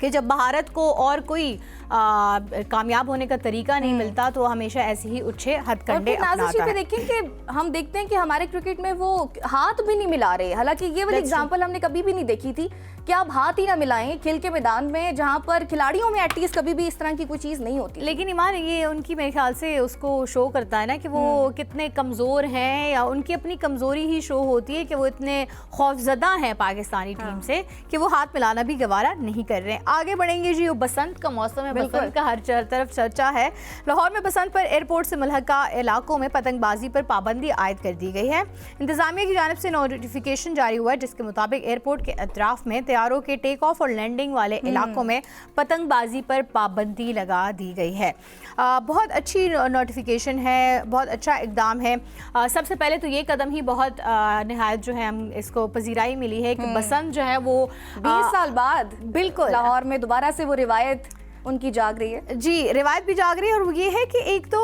کہ جب بھارت کو اور کوئی کامیاب ہونے کا طریقہ نہیں ملتا تو ہمیشہ ایسے ہی اچھے ہتھ کنڈے اپناتا ہے. دیکھیں کہ ہم دیکھتے ہیں کہ ہمارے کرکٹ میں وہ ہاتھ بھی نہیں ملا رہے, حالانکہ یہ والی ایگزامپل ہم نے کبھی بھی نہیں دیکھی تھی کہ آپ ہاتھ ہی نہ ملائیں کھیل کے میدان میں, جہاں پر کھلاڑیوں میں ایٹ لیسٹ کبھی بھی اس طرح کی کوئی چیز نہیں ہوتی. لیکن ایمان یہ ان کی میرے خیال سے اس کو شو کرتا ہے نا کہ وہ کتنے کمزور ہیں, یا ان کی اپنی کمزوری ہی شو ہوتی ہے کہ وہ اتنے خوفزدہ ہیں پاکستانی ٹیم سے کہ وہ ہاتھ ملانا بھی گوارا نہیں کر رہے. آگے بڑھیں گے جی. بسنت کا موسم ہے, بسنت کا ہر طرف چرچا ہے. لاہور میں بسنت پر ایئرپورٹ سے ملحقہ علاقوں میں پتنگ بازی پر پابندی عائد کر دی گئی ہے. انتظامیہ کی جانب سے نوٹیفیکیشن جاری ہوا ہے جس کے مطابق ایئرپورٹ کے اطراف میں طیاروں کے ٹیک آف اور لینڈنگ والے علاقوں میں پتنگ بازی پر پابندی لگا دی گئی ہے. بہت اچھی نوٹیفیکیشن ہے, بہت اچھا اقدام ہے. سب سے پہلے تو یہ قدم ہی بہت نہایت جو ہے ہم اس کو پذیرائی ملی ہے کہ بسنت جو ہے وہ 20 سال بعد بالکل لاہور میں دوبارہ سے وہ روایت ان کی جاگ رہی ہے. جی, روایت بھی جاگ رہی ہے. اور وہ یہ ہے کہ ایک تو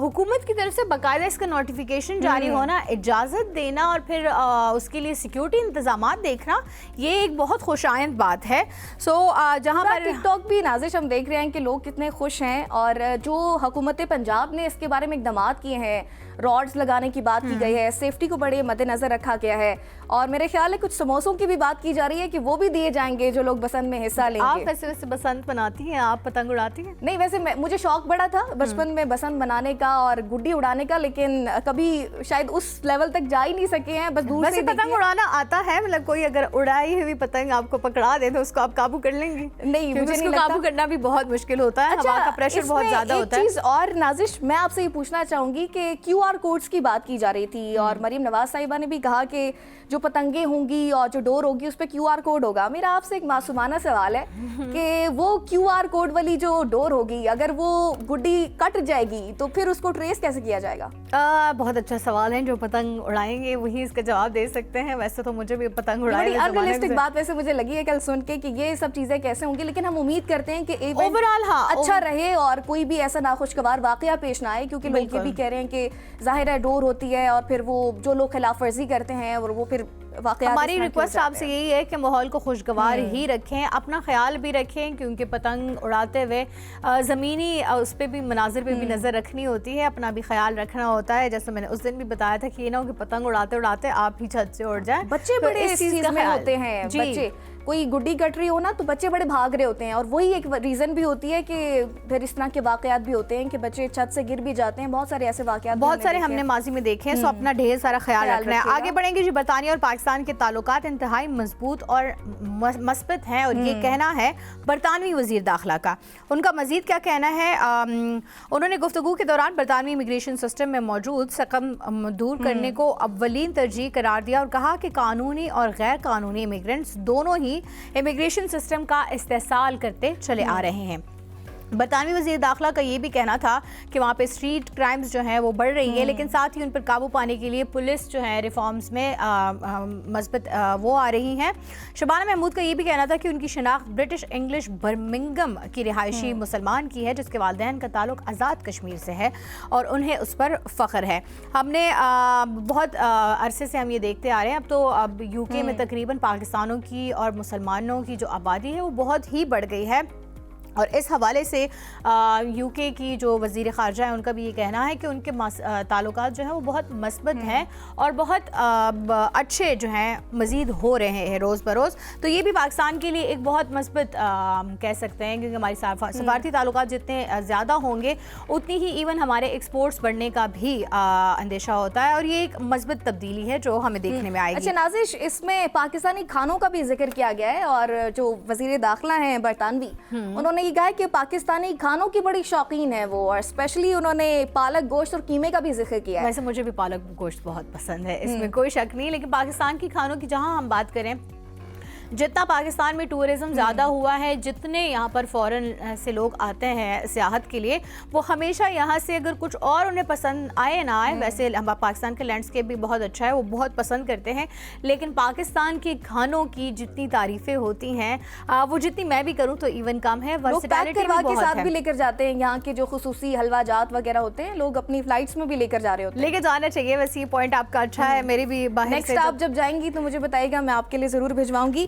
حکومت کی طرف سے باقاعدہ اس کا نوٹیفیکیشن جاری ہونا, اجازت دینا اور پھر اس کے لیے سیکیورٹی انتظامات دیکھنا, یہ ایک بہت خوش آئند بات ہے. جہاں پر ٹک ٹاک بھی نازش ہم دیکھ رہے ہیں کہ لوگ کتنے خوش ہیں, اور جو حکومت پنجاب نے اس کے بارے میں اقدامات کیے ہیں, راڈز لگانے کی بات کی گئی ہے, سیفٹی کو بڑے مد نظر رکھا گیا ہے, اور میرے خیال ہے کچھ سموسوں کی بھی بات کی جا رہی ہے کہ وہ بھی دیے جائیں گے جو لوگ بسنت میں حصہ لیں گے. آپ ویسے بسنت مناتی ہیں, آپ پتنگ اڑاتی ہیں؟ نہیں, ویسے مجھے شوق بڑا تھا بچپن میں بسنت منانے کا اور گڈی اڑانے کا, لیکن کبھی شاید اس لیول تک جا ہی نہیں سکے ہیں. بس دور سے پتنگ اڑانا آتا ہے, مطلب کوئی اگر اڑائی ہوئی پتنگ آپ کو پکڑا دے تو اس کو آپ قابو کر لیں گے؟ نہیں, مجھے نہیں لگتا. قابو کرنا بھی بہت مشکل ہوتا ہے, ہوا کا پریشر بہت زیادہ ہوتا ہے. ایک چیز اور نازش میں آپ سے یہ پوچھنا چاہوں گی کہ کیو آر کوڈز کی بات کی جا رہی تھی, اور مریم نواز صاحبہ نے بھی کہا کہ جو پتنگیں ہوں گی اور جو ڈور ہوگی اس پہ کیو آر کوڈ ہوگا. میرا آپ سے ایک معصومانہ سوال ہے کہ وہ کیو آر کوڈ والی جو ڈور ہوگی, اگر وہ گڈی کٹ جائے گی تو پھر اس کو ٹریس کیسے کیا جائے گا؟ بہت اچھا سوال ہے. جو پتنگ اڑائیں گے وہی اس کا جواب دے سکتے ہیں. ویسے تو مجھے بھی پتنگ اڑانے کا انریلسٹک بات ویسے مجھے لگی ہے کل سن کے کہ یہ سب چیزیں کیسے ہوں گی, لیکن ہم امید کرتے ہیں کہ اوور آل اچھا رہے اور کوئی بھی ایسا ناخوشگوار واقعہ پیش نہ آئے, کیونکہ لوگ یہ بھی کہہ رہے ہیں کہ ظاہر ہے ڈور ہوتی ہے اور پھر وہ جو لوگ خلاف ورزی کرتے ہیں اور وہ پھر ہماری ریکویسٹ آپ سے یہی ہے کہ ماحول کو خوشگوار ہی رکھیں, اپنا خیال بھی رکھیں, کیونکہ پتنگ اڑاتے ہوئے زمینی اس پہ بھی مناظر پہ بھی نظر رکھنی ہوتی ہے, اپنا بھی خیال رکھنا ہوتا ہے. جیسے میں نے اس دن بھی بتایا تھا کہ یہ نہ ہو کہ پتنگ اڑاتے اڑاتے آپ ہی چھت سے اڑ جائیں. بچے بڑے اس چیز میں ہوتے ہیں, بچے کوئی گڈی کٹ رہی ہو نا تو بچے بڑے بھاگ رہے ہوتے ہیں, اور وہی ایک ریزن بھی ہوتی ہے کہ پھر اس طرح کے واقعات بھی ہوتے ہیں کہ بچے چھت سے گر بھی جاتے ہیں. بہت سارے ایسے واقعات بہت سارے ہم نے ماضی میں دیکھے ہیں, سو اپنا ڈھیر سارا خیال رکھنا ہے. آگے بڑھیں گے جی. برطانیہ اور پاکستان کے تعلقات انتہائی مضبوط اور مثبت ہیں, اور یہ کہنا ہے برطانوی وزیر داخلہ کا. ان کا مزید کیا کہنا ہے؟ انہوں نے گفتگو کے دوران برطانوی امیگریشن سسٹم میں موجود سقم دور کرنے کو اولین ترجیح قرار دیا, اور کہا کہ قانونی اور غیر قانونی امیگرینٹس دونوں ہی امیگریشن سسٹم کا استحصال کرتے چلے آ رہے ہیں. برطانوی وزیر داخلہ کا یہ بھی کہنا تھا کہ وہاں پہ اسٹریٹ کرائمز جو ہیں وہ بڑھ رہی ہے, لیکن ساتھ ہی ان پر قابو پانے کے لیے پولیس جو ہے ریفارمز میں مثبت وہ آ رہی ہیں. شبانہ محمود کا یہ بھی کہنا تھا کہ ان کی شناخت برٹش انگلش برمنگم کی رہائشی مسلمان کی ہے, جس کے والدین کا تعلق آزاد کشمیر سے ہے اور انہیں اس پر فخر ہے. ہم نے بہت عرصے سے ہم یہ دیکھتے آ رہے ہیں, اب یو کے میں تقریباً پاکستانوں کی اور مسلمانوں کی جو آبادی ہے وہ بہت ہی بڑھ گئی ہے, اور اس حوالے سے یو کے کی جو وزیر خارجہ ہیں ان کا بھی یہ کہنا ہے کہ ان کے تعلقات جو ہیں وہ بہت مثبت ہیں اور بہت اچھے جو ہیں مزید ہو رہے ہیں روز بروز. تو یہ بھی پاکستان کے لیے ایک بہت مثبت کہہ سکتے ہیں, کیونکہ ہماری سفارتی تعلقات جتنے زیادہ ہوں گے اتنی ہی ایون ہمارے ایکسپورٹس بڑھنے کا بھی اندیشہ ہوتا ہے, اور یہ ایک مثبت تبدیلی ہے جو ہمیں دیکھنے میں آئے گی. اچھا نازش, اس میں پاکستانی کھانوں کا بھی ذکر کیا گیا ہے, اور جو وزیر داخلہ ہیں برطانوی انہوں نے یہ کہا ہے کہ پاکستانی کھانوں کی بڑی شوقین ہے وہ, اور اسپیشلی انہوں نے پالک گوشت اور قیمے کا بھی ذکر کیا ہے. ویسے مجھے بھی پالک گوشت بہت پسند ہے, اس میں کوئی شک نہیں, لیکن پاکستان کی کھانوں کی جہاں ہم بات کریں, جتنا پاکستان میں ٹورزم زیادہ ہوا ہے, جتنے یہاں پر فورن سے لوگ آتے ہیں سیاحت کے لیے, وہ ہمیشہ یہاں سے اگر کچھ اور انہیں پسند آئے نہ آئے, ویسے پاکستان کا لینڈسکیپ بھی بہت اچھا ہے, وہ بہت پسند کرتے ہیں, لیکن پاکستان کے کھانوں کی جتنی تعریفیں ہوتی ہیں وہ جتنی میں بھی کروں تو ایون کم ہے. ورسٹیلٹی کے ساتھ بھی لے کر جاتے ہیں, یہاں کے جو خصوصی حلوہ جات وغیرہ ہوتے ہیں لوگ اپنی فلائٹس میں بھی لے کر جا رہے ہوتے ہیں. لے کے جانا چاہیے, ویسے یہ پوائنٹ آپ کا اچھا ہے. میری بھی باہر نیکسٹ آپ جب جائیں گی تو مجھے بتائیے گا, میں آپ کے لیے ضرور بھجواؤں گی.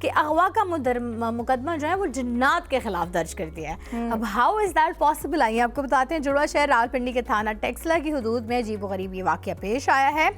کہ اغوا کا مقدمہ جو ہے وہ جنات کے خلاف درج کر دیا ہے. اب ہاؤ از دیٹ پاسبل؟ آئیے آپ کو بتاتے ہیں. جڑواں شہر راولپنڈی کے تھانہ ٹیکسلا کی حدود میں عجیب و غریب یہ واقعہ پیش آیا ہے.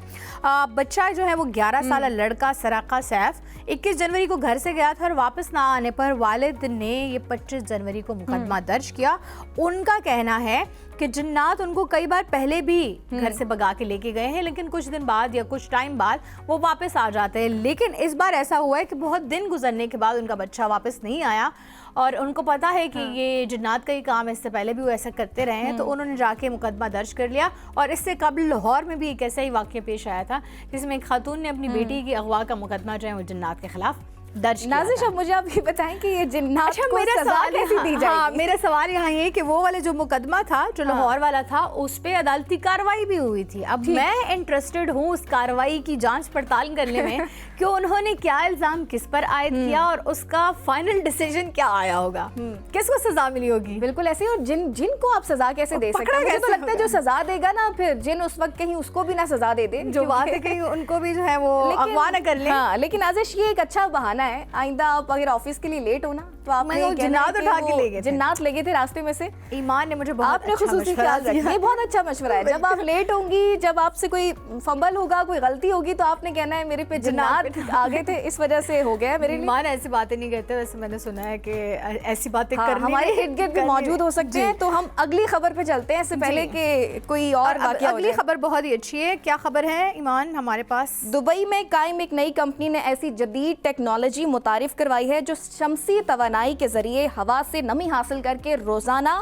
بچہ جو ہے وہ 11 سالہ لڑکا سراقہ سیف 21 جنوری کو گھر سے گیا تھا اور واپس نہ آنے پر والد نے یہ 25 جنوری کو مقدمہ درج کیا. ان کا کہنا ہے کہ جنات ان کو کئی بار پہلے بھی گھر سے بگا کے لے کے گئے ہیں، لیکن کچھ دن بعد یا کچھ ٹائم بعد وہ واپس آ جاتے ہیں. لیکن اس بار ایسا ہوا ہے کہ بہت دن گزرنے کے بعد ان کا بچہ واپس نہیں آیا اور ان کو پتا ہے کہ یہ جنات کا ہی کام ہے، اس سے پہلے بھی وہ ایسا کرتے رہے ہیں. تو انہوں نے جا کے مقدمہ درج کر لیا. اور اس سے قبل لاہور میں بھی ایک ایسا ہی واقعہ پیش آیا تھا جس میں ایک خاتون نے اپنی بیٹی کی اغوا کا مقدمہ جو ہے وہ جنات کے خلاف درج کیا. نازش اب مجھے آپ یہ بتائیں کہ یہ جنات کو سزا کیسے دی جائے گی؟ میرا سوال یہاں یہ کہ وہ والے جو مقدمہ تھا جو لاہور والا تھا اس پہ عدالتی کارروائی بھی ہوئی تھی. اب میں انٹرسٹڈ ہوں اس کارروائی کی جانچ پڑتال کرنے میں کہ انہوں نے کیا الزام کس پر عائد کیا اور اس کا فائنل ڈیسیجن کیا آیا ہوگا، کس کو سزا ملی ہوگی. بالکل ایسے ہی. اور جن کو آپ سزا کیسے دے سکتے ہیں؟ مجھے تو لگتا ہے جو سزا دے گا نا پھر جن اس وقت کہیں اس کو بھی نہ سزا دے دے، جو بات ہے کہیں ان کو بھی جو ہے وہ اغوا نہ کر لیں. لیکن نازش یہ ایک اچھا بہانہ ہے. آئندہ آپ اگر آفس کے لیے لیٹ ہونا تو آپ نے جنات اٹھا کے لے گئے، جنات لے گئے تھے راستے میں سے. ایمان نے مجھے بہت خصوصی خیال رکھا. یہ بہت اچھا مشورہ ہے. جب آپ لیٹ ہوں گی، جب آپ سے کوئی فمبل ہوگا، کوئی غلطی ہوگی تو آپ نے کہنا ہے میرے پہ جنات آگے تھے، اس وجہ سے ہو گیا. میرے ایمان ایسی باتیں نہیں کرتے. ویسے میں نے سنا ہے کہ ایسی باتیں ہمارے ارد گرد بھی موجود ہو سکتے ہیں. تو ہم اگلی خبر پہ چلتے ہیں اس سے پہلے کہ کوئی اور واقعہ. اگلی خبر بہت ہی اچھی ہے. کیا خبر ہے ایمان ہمارے پاس؟ دبئی میں قائم ایک نئی کمپنی نے ایسی جدید ٹیکنالوجی متعارف کروائی ہے جو شمسی توانائی کے ذریعے ہوا سے نمی حاصل کر کے روزانہ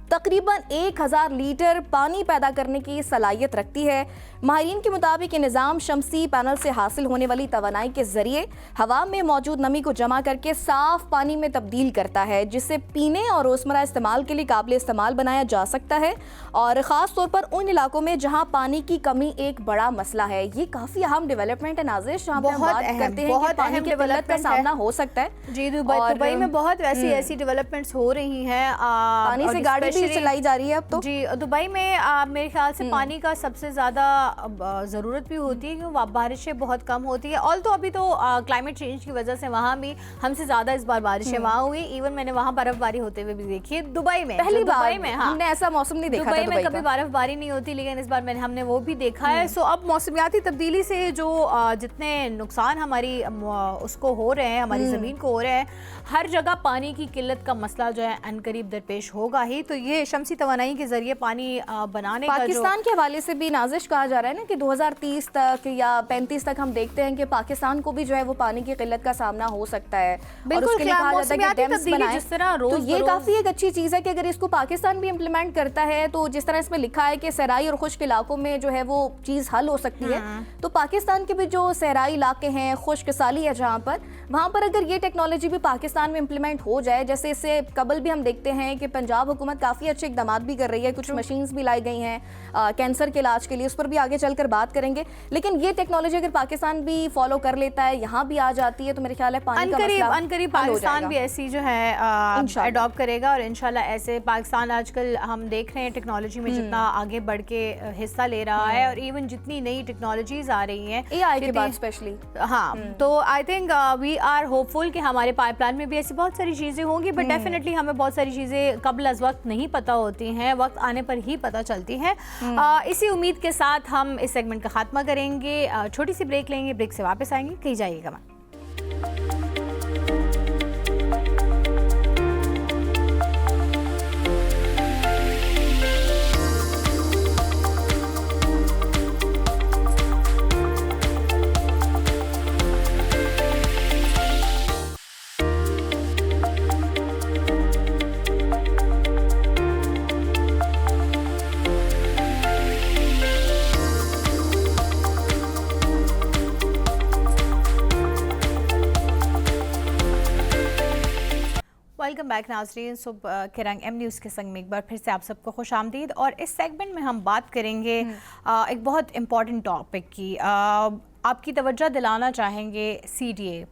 تقریباً 1000 لیٹر پانی پیدا کرنے کی صلاحیت رکھتی ہے. ماہرین کے مطابق یہ نظام شمسی پینل سے حاصل ہونے والی توانائی کے ذریعے ہوا میں موجود نمی کو جمع کر کے صاف پانی میں تبدیل کرتا ہے، جسے پینے اور روزمرہ استعمال کے لیے قابل استعمال بنایا جا سکتا ہے، اور خاص طور پر ان علاقوں میں جہاں پانی کی کمی ایک بڑا مسئلہ ہے. یہ کافی اہم ڈیولپمنٹ ہے نازش، جہاں ہم بات کرتے ہیں کہ پانی کی قلت کا سامنا ہو سکتا ہے. جی دبئی میں بہت ایسی ڈیولپمنٹس ہو رہی ہیں. پانی سے گاڑی بھی چلائی جا رہی ہے اب تو. جی دبئی میں میرے خیال سے پانی کا سب سے زیادہ ضرورت بھی ہوتی ہے کیونکہ بارشیں بہت کم ہوتی ہے. آل تو ابھی تو کلائمیٹ چینج کی وجہ سے وہاں بھی ہم سے زیادہ اس بار بارشیں وہاں ہوئی. ایون میں نے وہاں برف باری ہوتے ہوئے بھی دیکھی ہے دبئی میں. پہلی بار ہم نے ایسا موسم نہیں دیکھا. دبئی میں کبھی برف باری نہیں ہوتی لیکن اس بار ہم نے وہ بھی دیکھا ہے. سو اب موسمیاتی تبدیلی سے جو جتنے نقصان ہماری اس کو ہو رہے ہیں، ہماری زمین کو ہو رہے ہیں، ہر جگہ پانی کی قلت کا مسئلہ جو ہے عنقریب درپیش ہوگا ہی. تو یہ شمسی توانائی کے ذریعے پانی بنانے کا پاکستان کے حوالے سے بھی نازش کہا جا رہا ہے نا کہ 2030 تک یا 35 تک ہم دیکھتے ہیں کہ پاکستان کو بھی جو ہے وہ پانی کی قلت کا سامنا ہو سکتا ہے. اور اس کے لیے کہا جاتا ہے کہ ڈیمز بنائیں. جس طرح تو یہ کافی ایک اچھی چیز ہے کہ اگر اس کو پاکستان بھی امپلیمنٹ کرتا ہے تو جس طرح اس میں لکھا ہے کہ صحرائی اور خشک علاقوں میں جو ہے وہ چیز حل ہو سکتی ہے. تو پاکستان کے بھی جو صحرائی علاقے ہیں، خشک سالی ہے جہاں پر، وہاں پر اگر یہ ٹیکنالوجی بھی پاکستان میں امپلیمنٹ ہو جائے، جیسے اس سے قبل بھی ہم دیکھتے ہیں کہ پنجاب حکومت کافی اچھے اقدامات بھی کر رہی ہے، کچھ مشینز بھی لائی گئی ہیں کینسر کے علاج کے لیے، اس پر بھی آگے چل کر بات کریں گے. لیکن یہ ٹیکنالوجی اگر پاکستان بھی فالو کر لیتا ہے، یہاں بھی آ جاتی ہے، تو میرے خیال ہے پانی کا مسئلہ عنقریب پاکستان بھی ایسی جو ہے اڈاپٹ کرے گا. اور انشاءاللہ ایسے پاکستان آج کل ہم دیکھ رہے ہیں ٹیکنالوجی میں جتنا آگے بڑھ کے حصہ لے رہا ہے، اور ایون جتنی نئی ٹیکنالوجیز آ رہی ہیں اے آئی کے بعد اسپیشلی. ہاں تو I think we are hopeful فل کہ ہمارے پائپ لائن میں بھی ایسی بہت ساری چیزیں ہوں گی. بٹ ڈیفینیٹلی ہمیں بہت ساری چیزیں قبل از وقت نہیں پتہ ہوتی ہیں، وقت آنے پر ہی پتہ چلتی ہیں. اسی امید کے ساتھ ہم اس سیگمنٹ کا خاتمہ کریں گے. چھوٹی سی بریک لیں گے، بریک سے واپس آئیں گے. کہیں جائیے گا. ویلکم بیک ناظرین. صبح کے رنگ ایم نیوز کے سنگ میں ایک بار پھر سے آپ سب کو خوش آمدید. اور اس سیگمنٹ میں ہم بات کریں گے ایک بہت امپورٹنٹ ٹاپک کی. آپ کی توجہ دلانا چاہیں گے CDA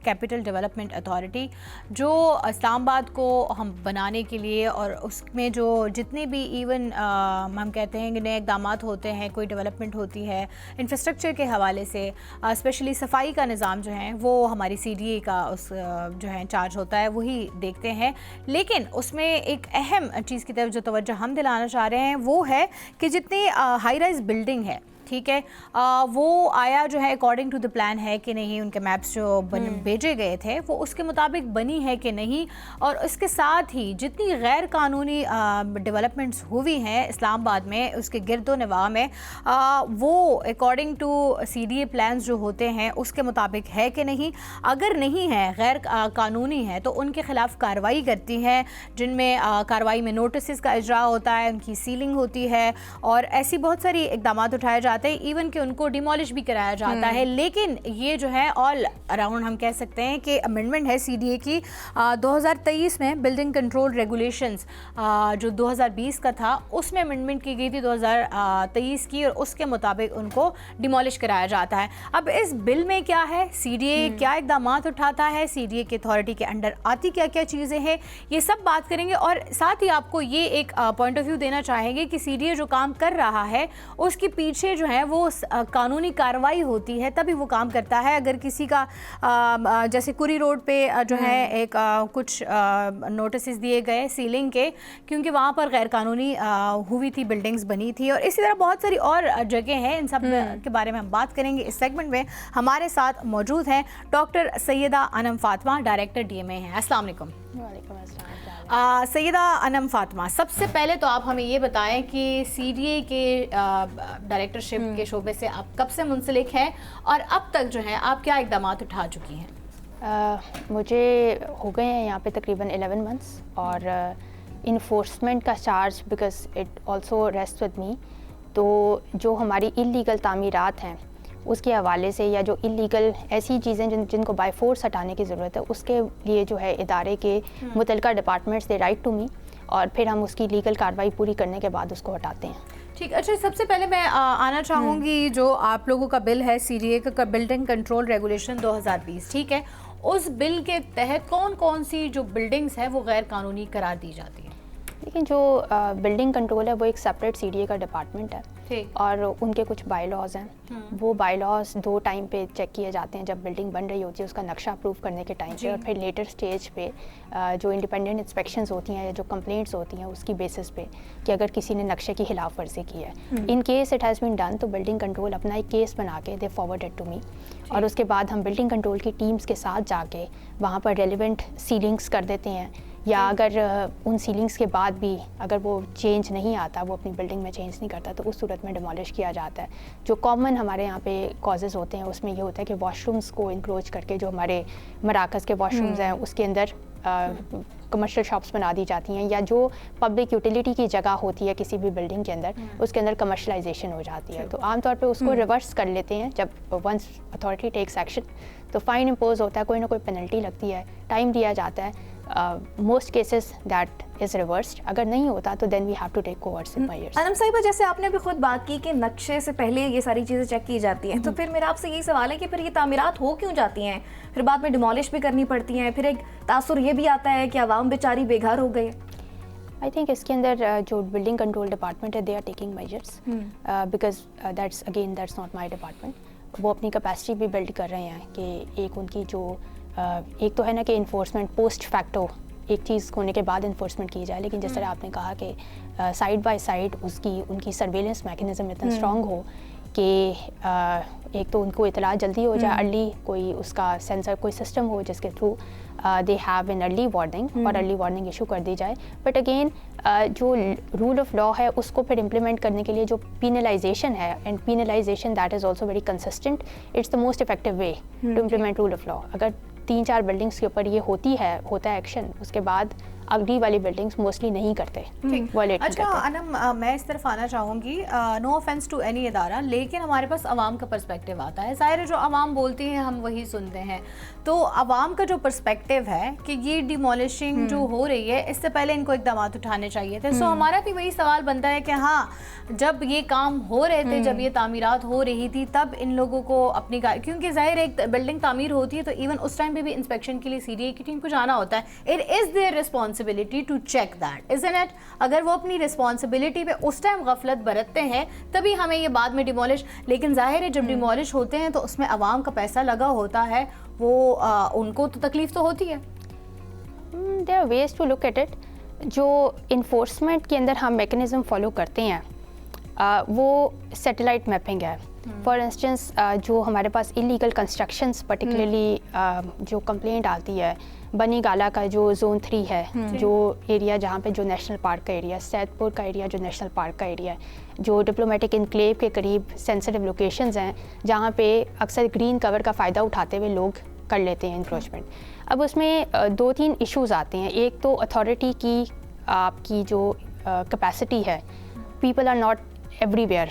کیپٹل ڈیولپمنٹ اتھارٹی، جو اسلام آباد کو ہم بنانے کے لیے اور اس میں جو جتنے بھی ایون ہم کہتے ہیں کہ نئے اقدامات ہوتے ہیں، کوئی ڈیولپمنٹ ہوتی ہے انفراسٹرکچر کے حوالے سے، اسپیشلی صفائی کا نظام جو ہے وہ ہماری CDA کا اس جو ہے انچارج ہوتا ہے، وہی دیکھتے ہیں. لیکن اس میں ایک اہم چیز کی طرف جو توجہ ہم دلانا چاہ رہے ہیں وہ ہے کہ جتنی ہائی رائز بلڈنگ ہے، ٹھیک ہے، وہ آیا جو ہے اکارڈنگ ٹو دا پلان ہے کہ نہیں، ان کے میپس جو بھیجے گئے تھے وہ اس کے مطابق بنی ہے کہ نہیں، اور اس کے ساتھ ہی جتنی غیر قانونی ڈیولپمنٹس ہوئی ہیں اسلام آباد میں، اس کے گرد و نواح میں، وہ اکارڈنگ ٹو CDA پلانز جو ہوتے ہیں اس کے مطابق ہے کہ نہیں. اگر نہیں ہے، غیر قانونی ہے، تو ان کے خلاف کارروائی کرتی ہے، جن میں کارروائی میں نوٹسز کا اجرا ہوتا ہے، ان کی سیلنگ ہوتی ہے، اور ایسی بہت ساری اقدامات اٹھائے جاتے ہیں، ایون کہ ان کو ڈیمولش بھی کرایا جاتا ہے. لیکن یہ جو ہے آل اراؤنڈ ہم کہہ سکتے ہیں کہ امینڈمنٹ ہے CDA کی 2023 میں بلڈنگ کنٹرول ریگولیشنز جو 2020 کا تھا اس میں امینڈمنٹ کی گئی تھی 2023 کی، اور اس کے مطابق ان کو ڈیمولش کرایا جاتا ہے. اب اس بل میں کیا ہے، CDA کیا اقدامات اٹھاتا ہے، CDA کی اتھارٹی کے انڈر آتی کیا کیا چیزیں ہیں، یہ سب بات کریں گے. اور ساتھ ہی آپ کو یہ ایک پوائنٹ آف ویو دینا چاہیں گے کہ CDA جو کام کر رہا ہے اس کے پیچھے جو ہے وہ قانونی کارروائی ہوتی ہے تبھی وہ کام کرتا ہے. اگر کسی کا جیسے کوری روڈ پہ جو ہے ایک کچھ نوٹسز دیے گئے سیلنگ کے، کیونکہ وہاں پر غیر قانونی ہوئی تھی، بلڈنگز بنی تھی، اور اسی طرح بہت ساری اور جگہ ہیں. ان سب کے بارے میں ہم بات کریں گے. اس سیگمنٹ میں ہمارے ساتھ موجود ہیں ڈاکٹر سیدہ انم فاطمہ، ڈائریکٹر DMA ہیں. السلام علیکم. وعلیکم السلام. سیدہ انم فاطمہ، سب سے پہلے تو آپ ہمیں یہ بتائیں کہ CDA کے ڈائریکٹرشپ کے شعبے سے آپ کب سے منسلک ہیں اور اب تک جو ہے آپ کیا اقدامات اٹھا چکی ہیں؟ مجھے ہو گئے ہیں یہاں پہ تقریباً 11 months، اور انفورسمنٹ کا charge because it also rest with me. تو جو ہماری انلیگل تعمیرات ہیں اس کے حوالے سے، یا جو انلیگل ایسی چیزیں جن کو بائی فورس ہٹانے کی ضرورت ہے، اس کے لیے جو ہے ادارے کے متعلقہ departments they write to me, اور پھر ہم اس کی لیگل کارروائی پوری کرنے کے بعد اس کو ہٹاتے ہیں. ٹھیک. اچھا، سب سے پہلے میں آنا چاہوں گی جو آپ لوگوں کا بل ہے CDA کا بلڈنگ کنٹرول ریگولیشن 2020، ٹھیک ہے، اس بل کے تحت کون کون سی جو بلڈنگز ہیں وہ غیر قانونی قرار دی جاتی ہیں؟ لیکن جو بلڈنگ کنٹرول ہے وہ ایک سپریٹ CDA کا ڈپارٹمنٹ ہے، اور ان کے کچھ بائی لاز ہیں. وہ بائی لاز 2 ٹائم پہ چیک کیے جاتے ہیں، جب بلڈنگ بن رہی ہوتی ہے اس کا نقشہ اپروو کرنے کے ٹائم پہ، اور پھر لیٹر سٹیج پہ جو انڈیپینڈنٹ انسپیکشنز ہوتی ہیں یا جو کمپلینٹس ہوتی ہیں اس کی بیسس پہ کہ اگر کسی نے نقشے کی خلاف ورزی کی ہے. In case it has been done, تو بلڈنگ کنٹرول اپنا ایک کیس بنا کے دے فارورڈڈ ٹو می، اور اس کے بعد ہم بلڈنگ کنٹرول کی ٹیمز کے ساتھ جا کے وہاں پر ریلیونٹ سیلنگس کر دیتے ہیں، یا اگر ان سیلنگس کے بعد بھی اگر وہ چینج نہیں آتا، وہ اپنی بلڈنگ میں چینج نہیں کرتا، تو اس صورت میں ڈیمولش کیا جاتا ہے. جو کامن ہمارے یہاں پہ کازز ہوتے ہیں اس میں یہ ہوتا ہے کہ واش رومس کو انکروچ کر کے جو ہمارے مراکز کے واش رومز ہیں اس کے اندر کمرشل شاپس بنا دی جاتی ہیں، یا جو پبلک یوٹیلیٹی کی جگہ ہوتی ہے کسی بھی بلڈنگ کے اندر اس کے اندر کمرشلائزیشن ہو جاتی ہے. تو عام طور پہ اس کو ریورس کر لیتے ہیں. جب ونس اتھارٹی ٹیکس ایکشن تو فائن امپوز ہوتا ہے، کوئی نہ کوئی پینلٹی لگتی ہے، ٹائم دیا جاتا ہے. Most cases that is reversed. اگر نہیں ہوتا تو then we have to take coercive measures. Anam صاحبہ، جیسے آپ نے بھی خود بات کی کہ نقشے سے پہلے یہ ساری چیزیں چیک کی جاتی ہیں، تو پھر میرا آپ سے یہی سوال ہے کہ پھر یہ تعمیرات ہو کیوں جاتی ہیں، پھر بعد میں ڈیمولش بھی کرنی پڑتی ہیں، پھر ایک تاثر یہ بھی آتا ہے کہ عوام بیچاری بے گھر ہو گئے؟ آئی تھنک اس کے اندر جو بلڈنگ کنٹرول ڈپارٹمنٹ ہے they are taking measures, because that's not my department. وہ اپنی کیپیسٹی بھی بلڈ کر رہے ہیں کہ ایک ان کی جو ایک تو ہے نا کہ انفورسمنٹ پوسٹ فیکٹو ایک چیز ہونے کے بعد انفورسمنٹ کی جائے، لیکن جس طرح آپ نے کہا کہ سائڈ بائی سائڈ ان کی سرویلنس میکینزم اتنا اسٹرانگ ہو کہ ایک تو ان کو اطلاع جلدی ہو جائے، ارلی کوئی اس کا سینسر کوئی سسٹم ہو جس کے through they have an early warning, اور ارلی وارننگ ایشو کر دی جائے. بٹ اگین جو رول آف لا ہے اس کو پھر امپلیمنٹ کرنے کے لیے جو پینلائزیشن ہے، and penalization that is also very consistent, it's the most effective way to implement rule of law. اگر 3-4 بلڈنگس کے اوپر یہ ہوتا ہے ایکشن، اس کے بعد اگلی والی بلڈنگس موسٹلی نہیں کرتے. اچھا انم، میں اس طرف آنا چاہوں گی، نو آفینس ٹو اینی ادارہ، لیکن ہمارے پاس عوام کا پرسپیکٹیو آتا ہے. ظاہر ہے جو عوام بولتی ہیں ہم وہی سنتے ہیں. تو عوام کا جو پرسپیکٹیو ہے کہ یہ ڈیمولشنگ جو ہو رہی ہے اس سے پہلے ان کو اقدامات اٹھانے چاہیے تھے. سو ہمارا بھی وہی سوال بنتا ہے کہ ہاں جب یہ کام ہو رہے تھے, جب یہ تعمیرات ہو رہی تھی, تب ان لوگوں کو اپنی کیونکہ ظاہر ایک بلڈنگ تعمیر ہوتی ہے تو ایون اس ٹائم پہ بھی انسپیکشن کے لیے CDA کی ٹیم کو جانا ہوتا ہے. It is their responsibility to check that, isn't it? اگر وہ اپنی ریسپانسبلٹی پہ اس ٹائم غفلت برتتے ہیں تبھی ہمیں یہ بعد میں ڈیمولش, لیکن ظاہر ہے جب ڈیمولش ہوتے ہیں تو اس میں عوام کا پیسہ لگا ہوتا ہے, وہ ان کو تو تکلیف تو ہوتی ہے. There are ways to look at it. جو انفورسمنٹ کے اندر ہم میکنزم فالو کرتے ہیں وہ سیٹلائٹ میپنگ ہے. فار انسٹنس جو ہمارے پاس انلیگل کنسٹرکشنس پرٹیکولرلی جو کمپلینٹ آتی ہے, بنی گالا کا جو زون 3 ہے, جو ایریا جہاں پہ جو نیشنل پارک کا ایریا, سید پور کا ایریا جو نیشنل پارک کا ایریا ہے, جو ڈپلومیٹک انکلیو کے قریب سینسٹیو لوکیشنز ہیں جہاں پہ اکثر گرین کور کا فائدہ اٹھاتے ہوئے لوگ کر لیتے ہیں انکروچمنٹ. اب اس میں 2-3 ایشوز آتے ہیں. ایک تو اتھارٹی کی آپ کی جو کیپیسٹی ہے, people are not everywhere,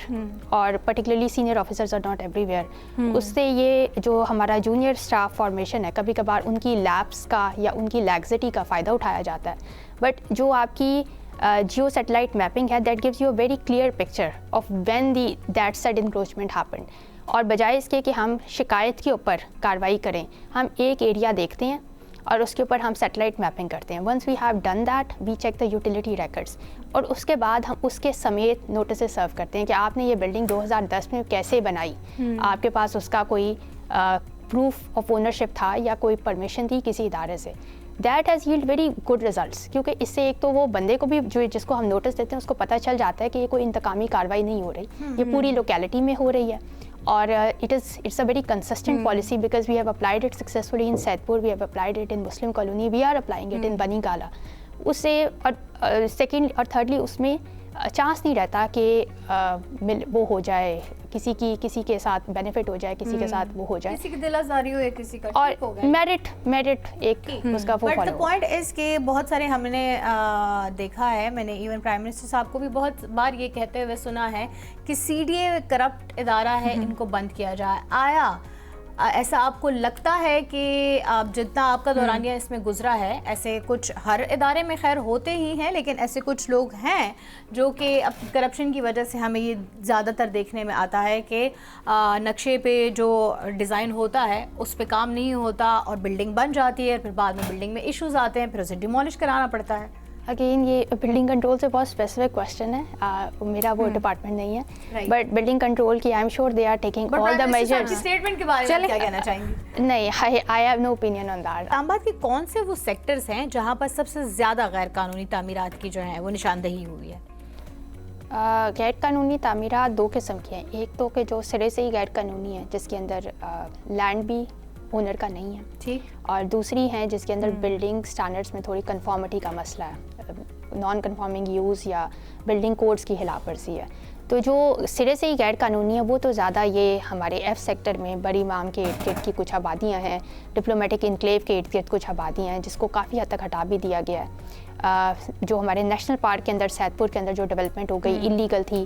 اور particularly senior officers are not everywhere. اس سے یہ جو ہمارا جونیئر اسٹاف فارمیشن ہے, کبھی کبھار ان کی لیبس کا یا ان کی لیگزٹی کا فائدہ اٹھایا جاتا ہے. بٹ جو آپ کی جیو سیٹلائٹ میپنگ ہے, that gives you a very clear picture of when that said encroachment happened. اور بجائے اس کے کہ ہم شکایت کے اوپر کارروائی کریں, ہم ایک ایریا دیکھتے ہیں اور اس کے اوپر ہم سیٹلائٹ میپنگ کرتے ہیں. Once we have done that we check the utility records, اور اس کے بعد ہم اس کے سمیت نوٹسز سرو کرتے ہیں کہ آپ نے یہ بلڈنگ 2010 میں کیسے بنائی, آپ کے پاس اس کا کوئی پروف آف اونرشپ تھا یا کوئی پرمیشن تھی کسی ادارے سے. That has yield very good results, کیونکہ اس سے ایک تو وہ بندے کو بھی جس کو ہم نوٹس دیتے ہیں اس کو پتہ چل جاتا ہے کہ یہ کوئی انتقامی کارروائی نہیں ہو رہی, یہ پوری لوکیلٹی میں ہو رہی ہے. اور it's a very consistent policy because we have applied it successfully in Saidpur, we have applied it in Muslim colony, we are applying it in Bani Gala. اس سے اور سیکنڈ اور تھرڈلی اس میں چانس نہیں رہتا کہ وہ ہو جائے, کسی کے ساتھ بینیفٹ ہو جائے, کسی کے ساتھ وہ ہو جائے, کسی کی دل آزاری ہو یا کسی کا اور میرٹ ایک اس کا وہ follow. But follow. The point is کہ بہت سارے ہم نے دیکھا ہے, میں نے ایون پرائم منسٹر صاحب کو بھی بہت بار یہ کہتے ہوئے سنا ہے کہ CDA کرپٹ ادارہ ہے, ان کو بند کیا جائے. آیا ایسا آپ کو لگتا ہے کہ جتنا آپ کا دورانیہ اس میں گزرا ہے, ایسے کچھ ہر ادارے میں خیر ہوتے ہی ہیں, لیکن ایسے کچھ لوگ ہیں جو کہ اب کرپشن کی وجہ سے ہمیں یہ زیادہ تر دیکھنے میں آتا ہے کہ نقشے پہ جو ڈیزائن ہوتا ہے اس پہ کام نہیں ہوتا اور بلڈنگ بن جاتی ہے, پھر بعد میں بلڈنگ میں ایشوز آتے ہیں, پھر اسے ڈیمولش کرانا پڑتا ہے. اگین یہ بلڈنگ کنٹرول سے بہت اسپیسیفک کویشچن ہے, میرا وہ ڈپارٹمنٹ نہیں ہے, بٹ بلڈنگ کنٹرول کی I am sure they are taking all the measures. Statement کے بارے میں کیا کہنا چاہیں گے؟ نہیں, I have no opinion on that. آباد کے کون سے وہ سیکٹرز ہیں جہاں پر سب سے زیادہ غیر قانونی تعمیرات کی جو ہے وہ نشاندہی ہوئی ہے؟ غیر قانونی تعمیرات 2 قسم کی ہیں. ایک تو کہ جو سرے سے ہی غیر قانونی ہے, جس کے اندر لینڈ بھی اونر کا نہیں ہے, ٹھیک, اور دوسری ہیں جس کے اندر بلڈنگ اسٹینڈرڈس میں تھوڑی کنفارمٹی کا مسئلہ ہے, نان کنفارمنگ یوز یا بلڈنگ کوڈس کی خلاف ورزی ہے. تو جو سرے سے ہی غیر قانونی ہے وہ تو زیادہ یہ ہمارے ایف سیکٹر میں بڑی امام کے ارد گرد کی کچھ آبادیاں ہیں, ڈپلومیٹک انکلیو کے ارد گرد کچھ آبادیاں ہیں جس کو کافی حد تک ہٹا بھی دیا گیا ہے. جو ہمارے نیشنل پارک کے اندر سیدپور کے اندر جو ڈیولپمنٹ ہو گئی انلیگل تھی,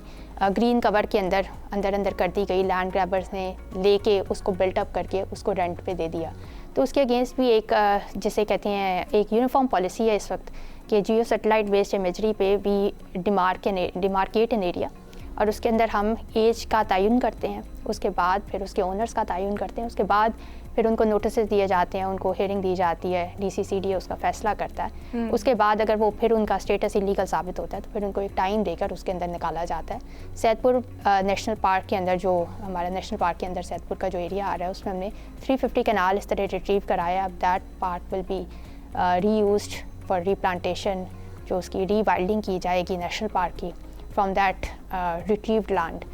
گرین کور کے اندر کر دی گئی, لینڈ گریبرز نے لے کے اس کو بلٹ اپ کر کے اس کو رینٹ پہ دے دیا. تو اس کے اگینسٹ بھی ایک جسے کہتے ہیں ایک یونیفارم پالیسی ہے اس وقت کہ جیو سیٹلائٹ بیسڈ امیجری پہ بھی ڈیمارکیٹ ان ایریا, اور اس کے اندر ہم ایج کا تعین کرتے ہیں, اس کے بعد پھر اس کے اونرس کا تعین کرتے ہیں, اس کے بعد پھر ان کو نوٹسز دیے جاتے ہیں, ان کو ہیئرنگ دی جاتی ہے, DCCDA اس کا فیصلہ کرتا ہے. اس کے بعد اگر وہ پھر ان کا اسٹیٹس انلیگل ثابت ہوتا ہے تو پھر ان کو ایک ٹائم دے کر اس کے اندر نکالا جاتا ہے. سیدپور نیشنل پارک کے اندر جو ہمارا نیشنل پارک کے اندر سیدپور کا جو ایریا آ رہا ہے اس میں ہم نے 350 کنال اس طرح ریٹریو کرایا. اب that part will be reused for replantation, جو اس کی ری وائلڈنگ کی جائے گی نیشنل پارک کی from that retrieved land.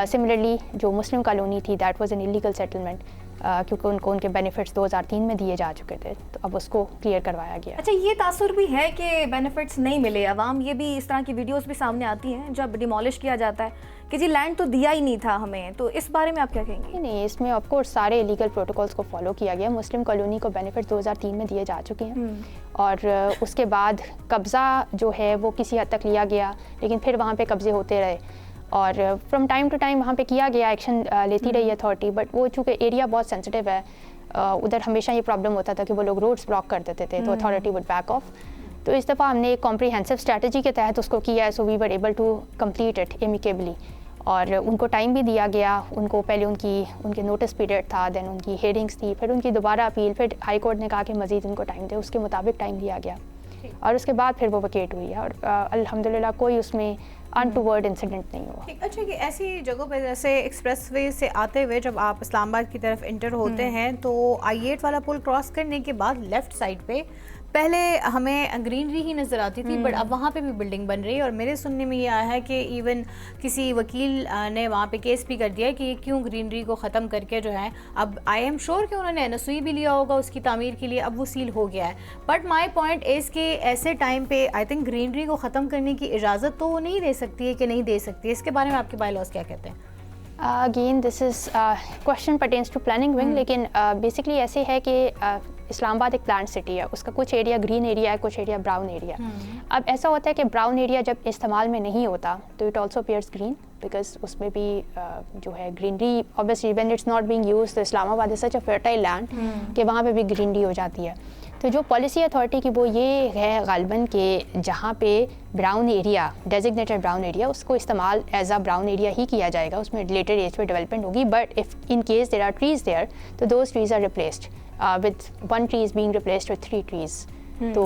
Similarly جو مسلم کالونی تھی that was an illegal settlement, کیونکہ ان کو ان کے بینیفٹس 2003 میں دیے جا چکے تھے, تو اب اس کو کلیئر کروایا گیا. اچھا, یہ تاثر بھی ہے کہ بینیفٹس نہیں ملے عوام, یہ بھی اس طرح کی ویڈیوز بھی سامنے آتی ہیں جب ڈیمولش کیا جاتا ہے کہ جی لینڈ تو دیا ہی نہیں تھا ہمیں, تو اس بارے میں آپ کیا کہیں گے؟ نہیں, اس میں آف کورس سارے لیگل پروٹوکولس کو فالو کیا گیا. مسلم کالونی کو بینیفٹ 2003 میں دیے جا چکے ہیں, اور اس کے بعد قبضہ جو ہے وہ کسی حد تک لیا گیا, لیکن پھر وہاں پہ قبضے ہوتے رہے, اور فرام ٹائم ٹو ٹائم وہاں پہ کیا گیا, ایکشن لیتی رہی اتھارٹی. بٹ وہ چونکہ ایریا بہت سینسٹیو ہے, ادھر ہمیشہ یہ پرابلم ہوتا تھا کہ وہ لوگ روڈس بلاک کر دیتے تھے, تو اتھارٹی وڈ بیک آف. تو اس دفعہ ہم نے ایک کمپریہنسو اسٹریٹجی کے تحت اس کو کیا ہے. So we were able to complete it amicably. اور ان کو ٹائم بھی دیا گیا. ان کو پہلے ان کے نوٹس پیریڈ تھا, دین ان کی ہیئرنگس تھی, پھر ان کی دوبارہ اپیل, پھر ہائی کورٹ نے کہا کہ مزید ان کو ٹائم دے, اس کے مطابق ٹائم دیا گیا اور اس کے بعد پھر وہ ویکیٹ ہوئی ہے. اور الحمدللہ کوئی اس میں انٹوورڈ انسیڈنٹ نہیں ہوا. اچھا, کہ ایسی جگہوں پہ جیسے ایکسپریس وے سے آتے ہوئے جب آپ اسلام آباد کی طرف انٹر ہوتے ہیں تو I-8 والا پل کراس کرنے کے بعد لیفٹ سائڈ پہ پہلے ہمیں گرینری ہی نظر آتی تھی, بٹ اب وہاں پہ بھی بلڈنگ بن رہی ہے. اور میرے سننے میں یہ آیا ہے کہ ایون کسی وکیل نے وہاں پہ کیس بھی کر دیا ہے کہ کیوں گرینری کو ختم کر کے جو ہے, اب آئی ایم شیور کہ انہوں نے NSOE بھی لیا ہوگا اس کی تعمیر کے لیے, اب وہ سیل ہو گیا ہے. بٹ مائی پوائنٹ از کہ ایسے ٹائم پہ آئی تھنک گرینری کو ختم کرنے کی اجازت تو وہ نہیں دے سکتی ہے کہ نہیں دے سکتی. اس کے بارے میں آپ کے بائی لاز کیا کہتے ہیں؟ Again this is question pertains to planning wing, لیکن بیسکلی ایسے ہے کہ اسلام آباد ایک پلانٹ سٹی ہے, اس کا کچھ ایریا گرین ایریا ہے, کچھ ایریا براؤن ایریا. اب ایسا ہوتا ہے کہ براؤن ایریا جب استعمال میں نہیں ہوتا تو it also appears green, because اس میں بھی جو ہے greenery obviously when it's not being used, تو اسلام آباد is such a fertile land کہ وہاں پہ بھی گرینری ہو جاتی ہے. تو جو پالیسی اتھارٹی کی وہ یہ ہے غالباً کہ جہاں پہ brown area, designated brown area, اس کو استعمال ایز اے براؤن ایریا ہی کیا جائے گا, اس میں لیٹر ایج پہ ڈیولپمنٹ ہوگی. But if in case there are trees there تو those trees are replaced with 1 tree is being replaced with 3 trees. So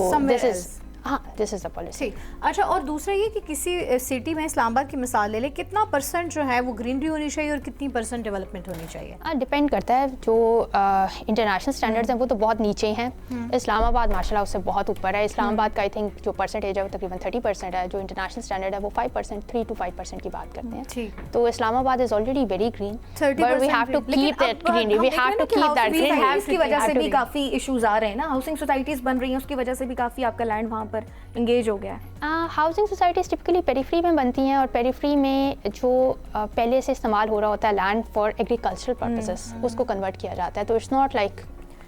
this is the policy. اچھا, اور دوسرا یہ کہ کسی سٹی میں اسلام آباد کی مثال لے لیں, کتنا پرسنٹ جو ہے وہ گرینری ہونی چاہیے اور کتنی پرسنٹ ڈیولپمنٹ ہونی چاہیے؟ ڈپینڈ کرتا ہے. جو انٹرنیشنل اسٹینڈرڈز ہیں وہ تو بہت نیچے ہیں, اسلام آباد ماشاء اللہ اس سے بہت اوپر ہے. اسلام آباد کا آئی تھنک جو پرسنٹیج ہے وہ تقریباً 30% ہے, جو انٹرنیشنل اسٹینڈرڈ ہے وہ 5%, 3 to 5% کی بات کرتے ہیں. تو Islamabad is already very green, but we have to keep that greenery, we have to keep that greenery. اس کی وجہ سے بھی کافی ایشوز آ رہے ہیں نا, ہاؤسنگ سوسائٹیز بن رہی ہیں, اس کی وجہ سے بھی کافی آپ کا لینڈ وہاں پر انگیج ہو گیا ہے. ہاؤسنگ سوسائٹیز ٹپکلی پیریفری میں بنتی ہیں, اور پیریفری میں جو پہلے سے استعمال ہو رہا ہوتا ہے لینڈ فار ایگریکلچرل پرپسز, اس کو کنورٹ کیا جاتا ہے. تو it's not like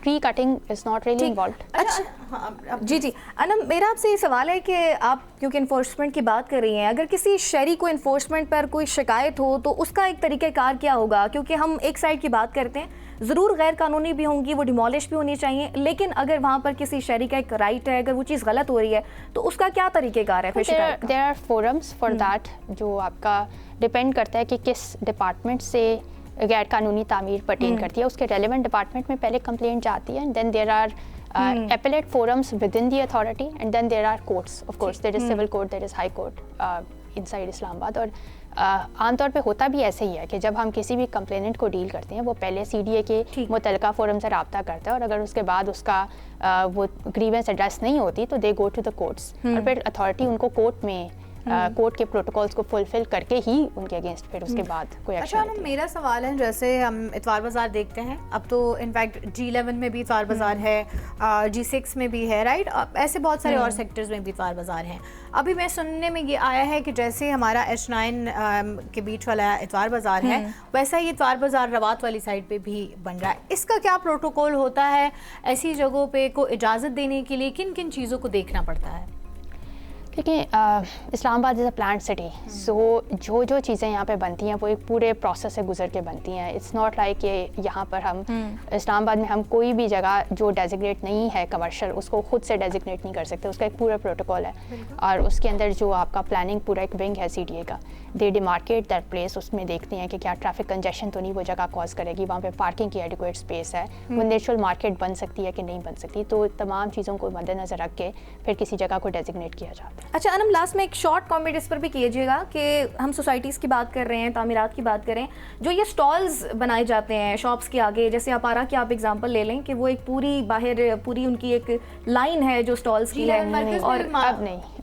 tree cutting is not really involved. جی انم, میرا آپ سے یہ سوال ہے کہ آپ کیونکہ انفورسمنٹ کی بات کر رہی ہیں, اگر کسی شہری کو انفورسمنٹ پر کوئی شکایت ہو تو اس کا ایک طریقہ کار کیا ہوگا؟ کیونکہ ہم ایک سائڈ کی بات کرتے ہیں, ضرور غیر قانونی بھی ہوں گی, وہ ڈیمولش بھی ہونی چاہیے, لیکن اگر وہاں پر کسی شہری کا ایک رائٹ ہے, اگر وہ چیز غلط ہو رہی ہے تو اس کا کیا طریقہ کار ہے پھر شکایت کا؟ There are forums for that, جو آپ کا ڈپینڈ کرتا ہے کہ کس ڈپارٹمنٹ سے غیر قانونی تعمیر پرٹین کرتی ہے. اس کے ریلیونٹ ڈپارٹمنٹ میں پہلے کمپلینٹ جاتی ہے, then there are appellate forums within the authority, and then there are courts. Of course there is civil court, there is high court inside Islamabad. اور عام طور پہ ہوتا بھی ایسے ہی ہے کہ جب ہم کسی بھی کمپلیننٹ کو ڈیل کرتے ہیں وہ پہلے CDA کے متعلقہ فورم سے رابطہ کرتا ہے, اور اگر اس کے بعد اس کا وہ گریونس ایڈریس نہیں ہوتی تو دے گو ٹو دا کورٹس, اور پھر اتھارٹی ان کو کورٹ میں کورٹ کے پروٹوکولز کو فلفل کر کے ہی ان کے اگینسٹ پھر اس کے بعد کوئی ایکشن. اچھا, میرا سوال ہے, جیسے ہم اتوار بازار دیکھتے ہیں, اب تو انفیکٹ G11 میں بھی اتوار بازار ہے, G6 میں بھی ہے, رائٹ, ایسے بہت سارے اور سیکٹرز میں بھی اتوار بازار ہیں. ابھی میں سننے میں یہ آیا ہے کہ جیسے ہمارا H9 کے بیچ والا اتوار بازار ہے, ویسا ہی اتوار بازار روات والی سائڈ پہ بھی بن رہا ہے. اس کا کیا پروٹوکول ہوتا ہے ایسی جگہوں پہ کو اجازت دینے کے لیے؟ کن کن چیزوں کو دیکھنا پڑتا ہے؟ کیونکہ اسلام آباد از اے پلانٹ سٹی, سو جو چیزیں یہاں پہ بنتی ہیں وہ ایک پورے پروسیس سے گزر کے بنتی ہیں. اٹس ناٹ لائک کہ یہاں پر ہم اسلام آباد میں ہم کوئی بھی جگہ جو ڈیزگنیٹ نہیں ہے کمرشل اس کو خود سے ڈیزگنیٹ نہیں کر سکتے. اس کا ایک پورا پروٹوکول ہے, اور اس کے اندر جو آپ کا پلاننگ پورا ایک ونگ ہے CDA کا, دے ڈیمارکیٹ دیٹ پلیس. اس میں دیکھتے ہیں کہ کیا ٹریفک کنجیشن تو نہیں وہ جگہ کاز کرے گی, وہاں پہ پارکنگ کی ایڈیکویٹ اسپیس ہے, وہ نیچرل مارکیٹ بن سکتی ہے کہ نہیں بن سکتی. تو تمام چیزوں کو مد نظر رکھ کے پھر کسی جگہ کو ڈیزگنیٹ کیا جاتا ہے. اچھا انم, لاسٹ میں ایک شارٹ کامنٹ اس پر بھی کیجیے گا کہ ہم سوسائٹیز کی بات کر رہے ہیں, تعمیرات کی بات کریں, جو یہ سٹالز بنائے جاتے ہیں شاپس کے آگے, جیسے اپارا کی آپ ایگزامپل لے لیں کہ وہ ایک پوری باہر پوری ان کی ایک لائن ہے جو سٹالز کی ہے, اور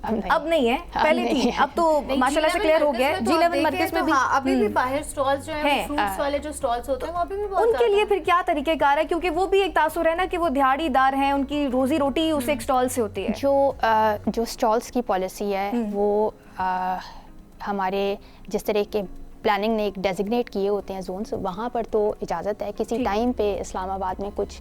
اب نہیں ہے, پہلے تھی, اب تو ماشاءاللہ سے کلیئر ہو گیا ہے. G11 مرکز میں بھی ابھی بھی باہر سٹالز جو ہیں, فروٹس والے جو سٹالز ہوتے ہیں, وہاں پہ بھی بہت ان کے لیے پھر کیا طریقہ کار ہے؟ کیونکہ وہ بھی ایک تاثر ہے نا کہ وہ دیہڑی دار ہیں, ان کی روزی روٹی اس ایک سٹال سے ہوتی ہے. جو سٹالز کی پالیسی ہے وہ ہمارے جس طرح کے پلاننگ نے ایک ڈیزگنیٹ کیے ہوتے ہیں زونس, وہاں پر تو اجازت ہے. کسی ٹائم پہ اسلام آباد میں کچھ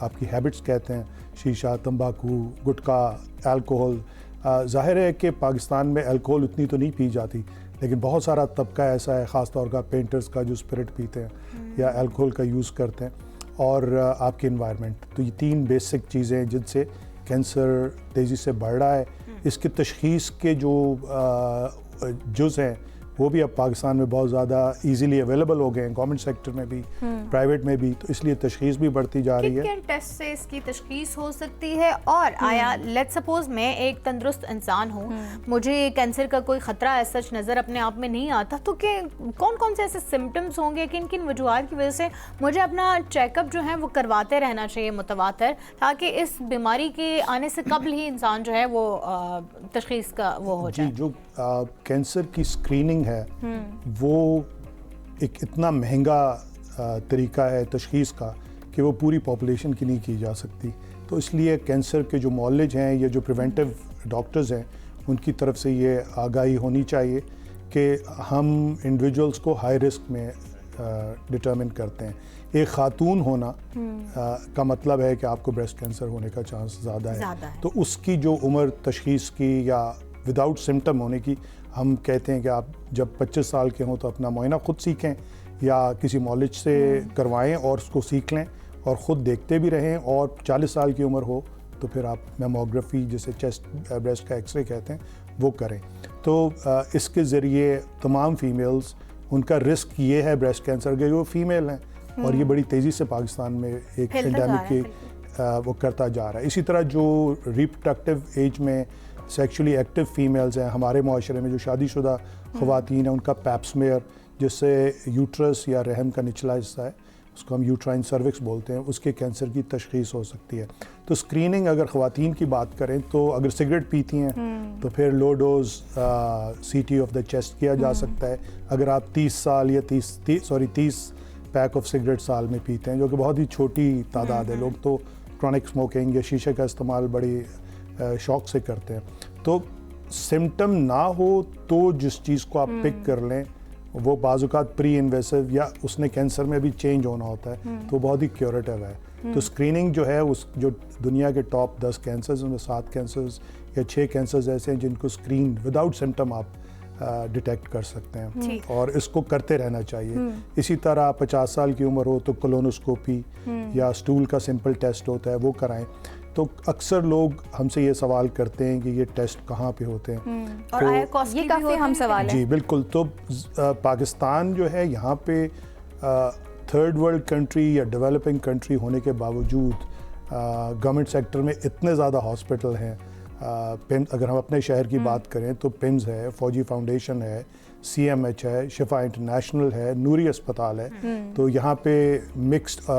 آپ کی ہیبٹس کہتے ہیں، شیشہ، تمباکو، گٹکا، الکوہل. ظاہر ہے کہ پاکستان میں الکوہل اتنی تو نہیں پی جاتی، لیکن بہت سارا طبقہ ایسا ہے، خاص طور کا پینٹرز کا جو اسپرٹ پیتے ہیں یا الکوہل کا یوز کرتے ہیں، اور آپ کے انوائرمنٹ. تو یہ 3 بیسک چیزیں ہیں جن سے کینسر تیزی سے بڑھ رہا ہے. اس کی تشخیص کے جو جز ہیں وہ بھی اب پاکستان میں بہت زیادہ ایزیلی اویلیبل ہو گئے ہیں، گورنمنٹ سیکٹر میں بھی، پرائیویٹ میں بھی، تو اس لیے تشخیص بھی بڑھتی جا رہی ہے. کن ٹیسٹ سے اس کی تشخیص ہو سکتی ہے؟ اور آیا لیٹ سپوز میں ایک تندرست انسان ہوں، مجھے کینسر کا کوئی خطرہ ایس سچ نظر اپنے آپ میں نہیں آتا، تو کہ کون کون سے ایسے سمٹمز ہوں گے، کن کن وجوہات کی وجہ سے مجھے اپنا چیک اپ جو ہے وہ کرواتے رہنا چاہیے متواتر، تاکہ اس بیماری کے آنے سے قبل ہی انسان جو ہے وہ تشخیص کا وہ ہو جائے؟ جو کینسر کی اسکریننگ ہے وہ ایک اتنا مہنگا طریقہ ہے تشخیص کا کہ وہ پوری پاپولیشن کی نہیں کی جا سکتی. تو اس لیے کینسر کے جو معالج ہیں یا جو پریونٹیو ڈاکٹرز ہیں ان کی طرف سے یہ آگاہی ہونی چاہیے کہ ہم انڈیویجولس کو ہائی رسک میں ڈٹرمن کرتے ہیں. ایک خاتون ہونا کا مطلب ہے کہ آپ کو بریسٹ کینسر ہونے کا چانس زیادہ ہے. تو اس کی جو عمر تشخیص کی یا وداؤٹ سمٹم ہونے کی، ہم کہتے ہیں کہ آپ جب 25 سال کے ہوں تو اپنا معائنہ خود سیکھیں یا کسی معالج سے کروائیں اور اس کو سیکھ لیں اور خود دیکھتے بھی رہیں. اور 40 سال کی عمر ہو تو پھر آپ میموگرافی جسے چیسٹ بریسٹ کا ایکس رے کہتے ہیں وہ کریں. تو اس کے ذریعے تمام فیمیلز، ان کا رسک یہ ہے بریسٹ کینسر کے، وہ فیمیل ہیں اور یہ بڑی تیزی سے پاکستان میں ایک اینڈیمک کی وہ کرتا جا رہا ہے. اسی طرح جو ریپروڈکٹیو ایج میں سیکچولی ایکٹیو فیمیلز ہیں ہمارے معاشرے میں، جو شادی شدہ خواتین ہیں، ان کا پیپ سمیئر جس سے یوٹرس یا رحم کا نچلا حصہ ہے، اس کو ہم یوٹرائن سروکس بولتے ہیں، اس کے کینسر کی تشخیص ہو سکتی ہے. تو اسکریننگ اگر خواتین کی بات کریں تو اگر سگریٹ پیتی ہیں تو پھر low dose CT of the chest چیسٹ کیا جا سکتا ہے. اگر آپ 30 سال یا 30 پیک آف سگریٹ سال میں پیتے ہیں، جو کہ بہت ہی چھوٹی تعداد ہے. لوگ تو کرونک اسموکنگ یا شیشے کا استعمال بڑی شوق سے کرتے ہیں. تو سمٹم نہ ہو تو جس چیز کو آپ پک کر لیں وہ بعض اوقات پری انویسو یا اس نے کینسر میں بھی چینج ہونا ہوتا ہے تو بہت ہی کیوریٹیو ہے. تو اسکریننگ جو ہے اس جو دنیا کے ٹاپ 10 کینسرز میں 7 کینسرز یا 6 کینسرز ایسے ہیں جن کو اسکرین وداؤٹ سمٹم آپ ڈیٹیکٹ کر سکتے ہیں اور اس کو کرتے رہنا چاہیے. اسی طرح 50 سال کی عمر ہو تو کولونوسکوپی یا سٹول کا سمپل ٹیسٹ ہوتا ہے وہ کرائیں. تو اکثر لوگ ہم سے یہ سوال کرتے ہیں کہ یہ ٹیسٹ کہاں پہ ہوتے ہیں، اور یہ کافی ہم سوال ہے. جی بالکل. تو پاکستان جو ہے یہاں پہ تھرڈ ورلڈ کنٹری یا ڈیولپنگ کنٹری ہونے کے باوجود گورنمنٹ سیکٹر میں اتنے زیادہ ہاسپٹل ہیں. اگر ہم اپنے شہر کی بات کریں تو پمز ہے، فوجی فاؤنڈیشن ہے، CMH ہے، شفا انٹرنیشنل ہے، نوری اسپتال ہے. تو یہاں پہ مکسڈ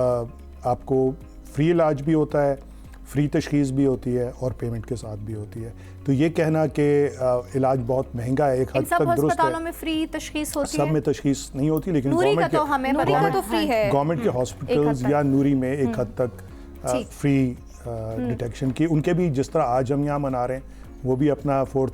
آپ کو فری علاج بھی ہوتا ہے، فری تشخیص بھی ہوتی ہے اور پیمنٹ کے ساتھ بھی ہوتی ہے. تو یہ کہنا کہ علاج بہت مہنگا ہے ایک حد تک درست ہے. ہسپتالوں میں فری تشخیص ہوتی ہے؟ سب میں تشخیص نہیں ہوتی، لیکن گورنمنٹ کے ہاسپٹلز یا نوری میں ایک حد تک فری ڈیٹیکشن کی. ان کے بھی جس طرح آج ہم یہاں منا رہے ہیں وہ بھی اپنا 4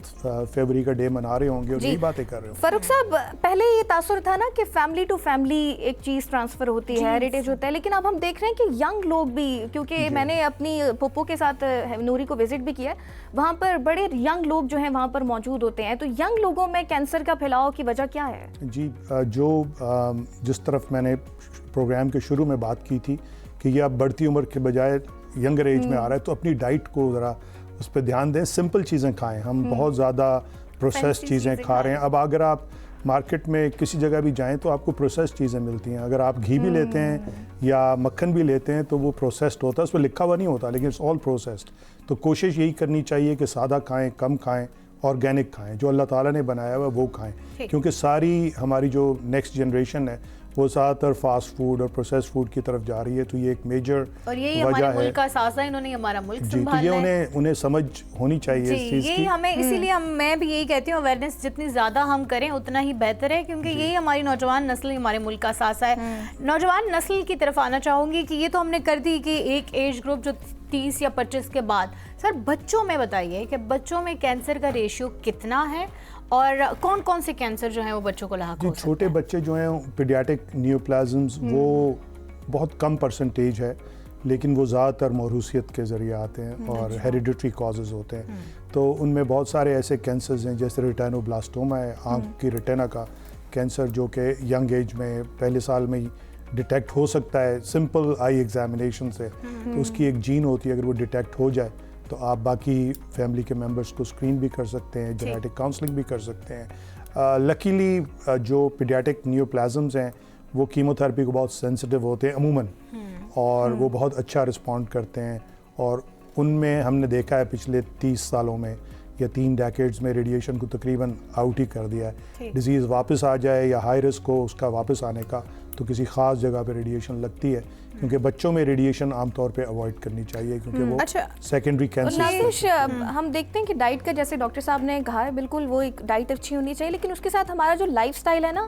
فروری کا ڈے منا رہے ہوں گے اور یہی باتیں کر رہے ہوں. فاروق صاحب، پہلے یہ تاثر تھا نا کہ فیملی ٹو فیملی ایک چیز ٹرانسفر ہوتی ہے، ہیریٹیج ہوتا ہے، لیکن اب ہم دیکھ رہے ہیں کہ ینگ لوگ بھی، کیونکہ میں نے اپنی پھپھو کے ساتھ نوری کو وزٹ بھی کیا ہے، وہاں پر بڑے ینگ لوگ جو ہیں وہاں پر موجود ہوتے ہیں. تو ینگ لوگوں میں کینسر کا پھیلاؤ کی وجہ کیا ہے؟ جی جو جس طرف میں نے پروگرام کے شروع میں بات کی تھی کہ یہ اب بڑھتی عمر کے بجائے ینگر ایج میں آ رہا ہے، تو اپنی ڈائٹ کو ذرا اس پہ دھیان دیں. سمپل چیزیں کھائیں. ہم بہت زیادہ پروسیس چیزیں کھا رہے ہیں. اب اگر آپ مارکیٹ میں کسی جگہ بھی جائیں تو آپ کو پروسیس چیزیں ملتی ہیں. اگر آپ گھی بھی لیتے ہیں یا مکھن بھی لیتے ہیں تو وہ پروسیسڈ ہوتا ہے، اس پہ لکھا ہوا نہیں ہوتا، لیکن اٹس آل پروسیسڈ. تو کوشش یہی کرنی چاہیے کہ سادہ کھائیں، کم کھائیں، آرگینک کھائیں، جو اللہ تعالیٰ نے بنایا ہوا وہ کھائیں. کیونکہ ساری ہماری جو نیکسٹ جنریشن ہے وہ زیادہ تر فاسٹ فوڈ اور پروسیس فوڈ کی طرف جا رہی ہے. تو یہ ایک میجر اور یہی ہمارے ملک کا اثاثہ ہے، انہوں نے ہمارا ملک سنبھالنا ہے. جی، تو یہ انہیں سمجھ ہونی چاہیے اس چیز کی. یہی ہمیں اسی لیے میں بھی یہی کہتی ہوں اویئرنیس جتنی زیادہ ہم کریں اتنا ہی بہتر ہے، کیونکہ یہی ہماری نوجوان نسل ہمارے ملک کا اثاثہ ہے. نوجوان نسل کی طرف آنا چاہوں گی کہ یہ تو ہم نے کر دی کہ ایک ایج گروپ جو 30 یا 25 کے بعد. سر بچوں میں بتائیے کہ بچوں میں کینسر کا ریشیو کتنا ہے اور کون کون سے کینسر جو ہیں وہ بچوں کو لاحق ہو سکتے ہیں؟ چھوٹے بچے جو ہیں پیڈیاٹک نیوپلازمز وہ بہت کم پرسنٹیج ہے. لیکن وہ زیادہ تر موروثیت کے ذریعے آتے ہیں اور ہیریڈیٹری کازز ہوتے ہیں. تو ان میں بہت سارے ایسے کینسرز ہیں جیسے ریٹینوبلاسٹوما ہے, آنکھ کی ریٹینا کا کینسر, جو کہ ینگ ایج میں پہلے سال میں ہی ڈیٹیکٹ ہو سکتا ہے سمپل آئی ایگزامینیشن سے. تو اس کی ایک جین ہوتی ہے, اگر وہ ڈیٹیکٹ ہو جائے تو آپ باقی فیملی کے ممبرس کو اسکرین بھی کر سکتے ہیں, جینیٹک کاؤنسلنگ بھی کر سکتے ہیں. لکیلی جو پیڈیاٹک نیوپلازمز ہیں وہ کیموتھراپی کو بہت سینسٹیو ہوتے ہیں عموماً, اور وہ بہت اچھا رسپونڈ کرتے ہیں, اور ان میں ہم نے دیکھا ہے پچھلے 30 سالوں میں یا 3 ڈیکیڈز میں ریڈیشن کو تقریباً آؤٹ ہی کر دیا ہے. ڈیزیز واپس آ جائے یا ہائی رسک ہو اس کا واپس آنے کا, تو کسی خاص جگہ پہ ریڈیشن لگتی ہے, کیونکہ بچوں میں ریڈیشن عام طور پہ اوائڈ کرنی چاہیے کیونکہ وہ سیکنڈری کینسر. نازش, ہم دیکھتے ہیں کہ ڈائٹ کا, جیسے ڈاکٹر صاحب نے کہا ہے, بالکل وہ ایک ڈائٹ اچھی ہونی چاہیے, لیکن اس کے ساتھ ہمارا جو لائف سٹائل ہے نا,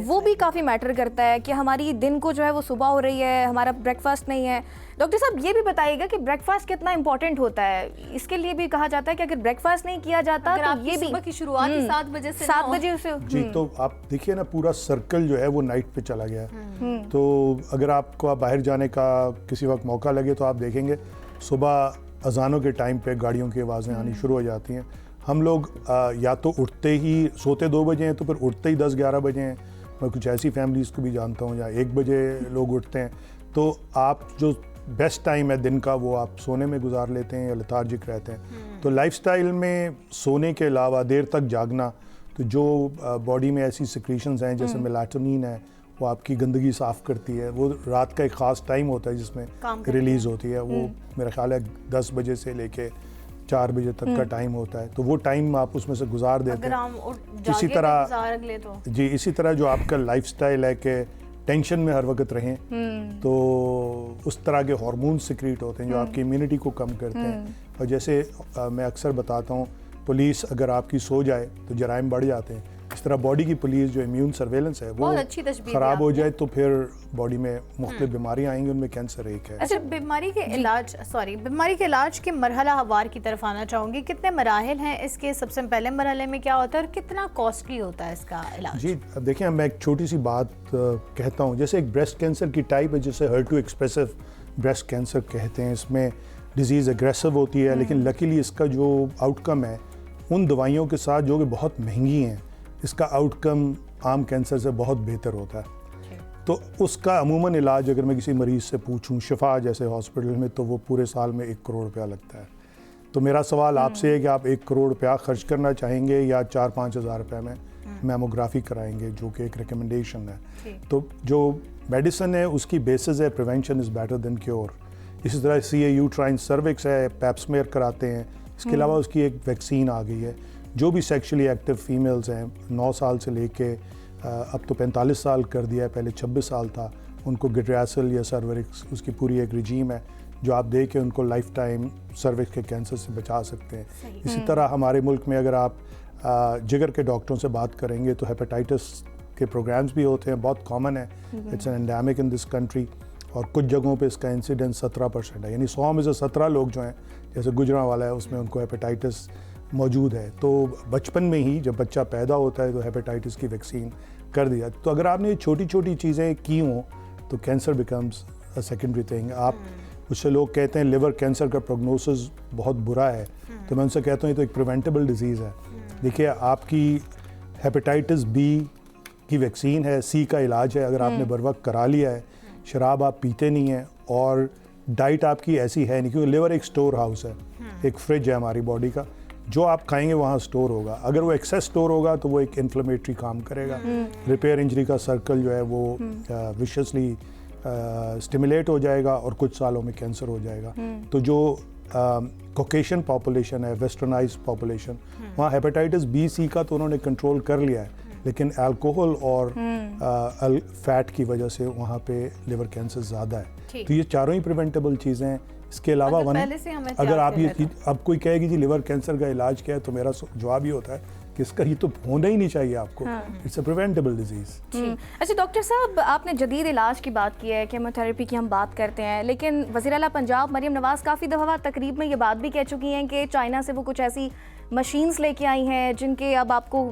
وہ بھی کافی میٹر کرتا ہے کہ ہماری دن کو جو ہے وہ صبح ہو رہی ہے, ہمارا بریک فاسٹ نہیں ہے. ڈاکٹر صاحب یہ بھی بتائیے گا کہ بریک فاسٹ کتنا امپورٹنٹ ہوتا ہے. اس کے لیے بھی کہا جاتا ہے کہ اگر بریک فاسٹ نہیں کیا جاتا تو یہ بھی صبح کی شروعات 7 بجے سے 7 بجے سے. جی, تو آپ دیکھیے نا پورا سرکل جو ہے وہ نائٹ پہ چلا گیا ہے. تو اگر آپ کو باہر جانے کا کسی وقت موقع لگے تو آپ دیکھیں گے صبح اذانوں کے ٹائم پہ گاڑیوں کی آوازیں آنی شروع ہو جاتی ہیں. ہم لوگ یا تو اٹھتے ہی سوتے 2 بجے ہیں تو پھر اٹھتے ہی 10-11 بجے ہیں. میں کچھ ایسی فیملیز کو بھی جانتا ہوں یا 1 بجے لوگ اٹھتے ہیں. تو آپ جو بیسٹ ٹائم ہے دن کا وہ آپ سونے میں گزار لیتے ہیں یا لیتھارجک رہتے ہیں. تو لائف سٹائل میں سونے کے علاوہ دیر تک جاگنا, تو جو باڈی میں ایسی سیکریشنز ہیں جیسے میلاٹونین ہے, وہ آپ کی گندگی صاف کرتی ہے. وہ رات کا ایک خاص ٹائم ہوتا ہے جس میں ریلیز ہوتی ہے, وہ میرا خیال ہے 10 بجے سے لے کے 4 بجے تک کا ٹائم ہوتا ہے. تو وہ ٹائم آپ اس میں سے گزار دیتے ہیں. اسی طرح جو آپ کا لائف سٹائل ہے کہ ٹینشن میں ہر وقت رہیں, تو اس طرح کے ہارمون سیکریٹ ہوتے ہیں جو آپ کی امیونٹی کو کم کرتے ہیں. اور جیسے میں اکثر بتاتا ہوں, پولیس اگر آپ کی سو جائے تو جرائم بڑھ جاتے ہیں. اس طرح باڈی کی پولیس جو امیون سرویلنس ہے وہ خراب ہو جائے تو پھر باڈی میں مختلف بیماریاں آئیں گی, ان میں کینسر ایک ہے. اچھا, بیماری کے علاج کے مرحلہ وار کی طرف آنا چاہوں گی. کتنے مراحل ہیں اس کے؟ سب سے پہلے مرحلے میں کیا ہوتا ہے اور کتنا کاسٹلی ہوتا ہے اس کا علاج؟ جی دیکھیں, میں ایک چھوٹی سی بات کہتا ہوں. جیسے ایک بریسٹ کینسر کی ٹائپ ہے جسے HER2 ایکسپریسو بریسٹ کینسر کہتے ہیں. اس میں ڈیزیز اگریسو ہوتی ہے, لیکن لکیلی اس کا جو آؤٹ کم ہے ان دوائیوں کے ساتھ جو کہ بہت مہنگی ہیں, اس کا آؤٹ کم عام کینسر سے بہت بہتر ہوتا ہے. تو اس کا عموماً علاج اگر میں کسی مریض سے پوچھوں شفا جیسے ہاسپٹل میں, تو وہ پورے سال میں 1 کروڑ روپیہ لگتا ہے. تو میرا سوال آپ سے ہے کہ آپ 1 کروڑ روپیہ خرچ کرنا چاہیں گے یا 4-5 ہزار روپے میں میموگرافی کرائیں گے, جو کہ ایک ریکمنڈیشن ہے. تو جو میڈیسن ہے اس کی بیسس ہے prevention is better than cure. اسی طرح CA ٹرائن سروکس ہے, پیپ سمیئر کراتے ہیں. اس کے علاوہ اس کی ایک ویکسین آ گئی ہے. جو بھی سیکشلی ایکٹیو فیمیلز ہیں 9 سال سے لے کے اب تو 45 سال کر دیا ہے, پہلے 26 سال تھا, ان کو گٹریاسل یا سرورکس اس کی پوری ایک رجیم ہے جو آپ دے کے ان کو لائف ٹائم سروکس کے کینسر سے بچا سکتے ہیں. اسی طرح ہمارے ملک میں اگر آپ جگر کے ڈاکٹروں سے بات کریں گے تو ہیپاٹائٹس کے پروگرامز بھی ہوتے ہیں, بہت کامن ہے. It's an endemic in this country, اور کچھ جگہوں پہ اس کا انسیڈنس 17% ہے. یعنی 100 میں سے 17 لوگ جو ہیں, جیسے گجرانوالا ہے اس میں ان کو ہیپاٹائٹس موجود ہے. تو بچپن میں ہی جب بچہ پیدا ہوتا ہے تو ہیپاٹائٹس کی ویکسین کر دیا. تو اگر آپ نے یہ چھوٹی چھوٹی چیزیں کی ہوں تو cancer becomes a secondary thing. آپ کچھ سے لوگ کہتے ہیں لیور کینسر کا پروگنوسس بہت برا ہے, تو میں ان سے کہتا ہوں یہ تو ایک پریونٹیبل ڈیزیز ہے. دیکھیے آپ کی ہیپاٹائٹس B کی ویکسین ہے, C کا علاج ہے, اگر آپ نے بر وقت کرا لیا ہے, شراب آپ پیتے نہیں ہیں, اور ڈائٹ آپ کی ایسی ہے نہیں, کیونکہ لیور ایک سٹور ہاؤس ہے, ایک فریج ہے ہماری باڈی کا, جو آپ کھائیں گے وہاں سٹور ہوگا. اگر وہ ایکسیس سٹور ہوگا تو وہ ایک انفلیمیٹری کام کرے گا, ریپیئر انجری کا سرکل جو ہے وہ ویشیسلی اسٹیمولیٹ ہو جائے گا اور کچھ سالوں میں کینسر ہو جائے گا. تو جو کوکیشن پاپولیشن ہے, ویسٹرنائز پاپولیشن, وہاں ہیپاٹائٹس B C کا تو انہوں نے کنٹرول کر لیا ہے, لیکن الکوہل اور فیٹ کی وجہ سے وہاں پہ لیور کینسر زیادہ ہے. تو یہ چاروں ہی پریونٹیبل چیزیں ہیں. اس کے علاوہ اگر آپ یہ اب کوئی کہے گی جی لیور کینسر کا علاج کیا ہے, تو میرا جواب یہ ہوتا ہے کہ اس کا یہ تو ہونا ہی نہیں چاہیے آپ کو. It's a preventable disease. اچھا ڈاکٹر صاحب, آپ نے جدید علاج کی بات کی ہے, کیموتھراپی کی ہم بات کرتے ہیں, لیکن وزیر اعلیٰ پنجاب مریم نواز کافی دفعہ تقریب میں یہ بات بھی کہہ چکی ہیں کہ چائنا سے وہ کچھ ایسی مشینز لے کے آئی ہیں جن کے اب آپ کو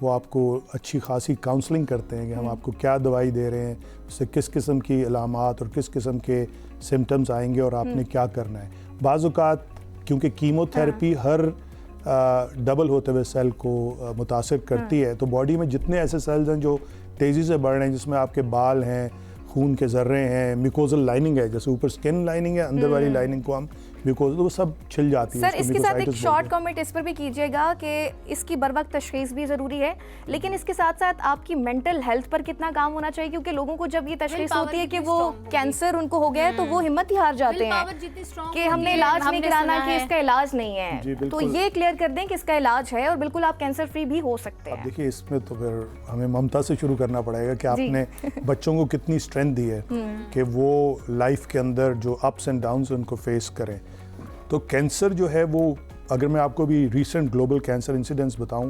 وہ آپ کو اچھی خاصی کاؤنسلنگ کرتے ہیں کہ ہم آپ کو کیا دوائی دے رہے ہیں, اس سے کس قسم کی علامات اور کس قسم کے سمٹمز آئیں گے اور آپ نے کیا کرنا ہے. بعض اوقات کیونکہ کیمو تھراپی ہر ڈبل ہوتے ہوئے سیل کو متاثر کرتی ہے, تو باڈی میں جتنے ایسے سیلز ہیں جو تیزی سے بڑھ رہے ہیں, جس میں آپ کے بال ہیں, خون کے ذرے ہیں, میکوزل لائننگ ہے, جیسے اوپر سکن لائننگ ہے, اندر والی لائننگ کو ہم میکوزل, وہ سب چھل جاتی ہے. سر اس کے ساتھ ایک شارٹ کامنٹ اس پر بھی کیجیے گا کہ اس کی بر وقت تشخیص بھی ضروری ہے, لیکن اس کے ساتھ ساتھ آپ کی مینٹل ہیلتھ پر کتنا کام ہونا چاہیے, کیونکہ لوگوں کو جب یہ تشخیص ہوتی ہے کہ وہ کینسر ان کو ہو گیا ہے تو وہ ہمت ہی ہار جاتے ہیں کہ ہم نے علاج نہیں کرانا, کہ اس کا علاج نہیں ہے. تو یہ کلیئر کر دیں کہ اس کا علاج ہے اور بالکل آپ کینسر فری بھی ہو سکتے ہیں. دیکھیے اس میں تو پھر ہمیں ممتا سے شروع کرنا پڑے گا کہ آپ نے بچوں کو کتنی اسٹرینتھ دی ہے کہ وہ لائف کے اندر جو اپس اینڈ ڈاؤنس ان کو فیس کریں. تو کینسر جو ہے وہ, اگر میں آپ کو بھی ریسنٹ گلوبل کینسر انسیڈنٹس بتاؤں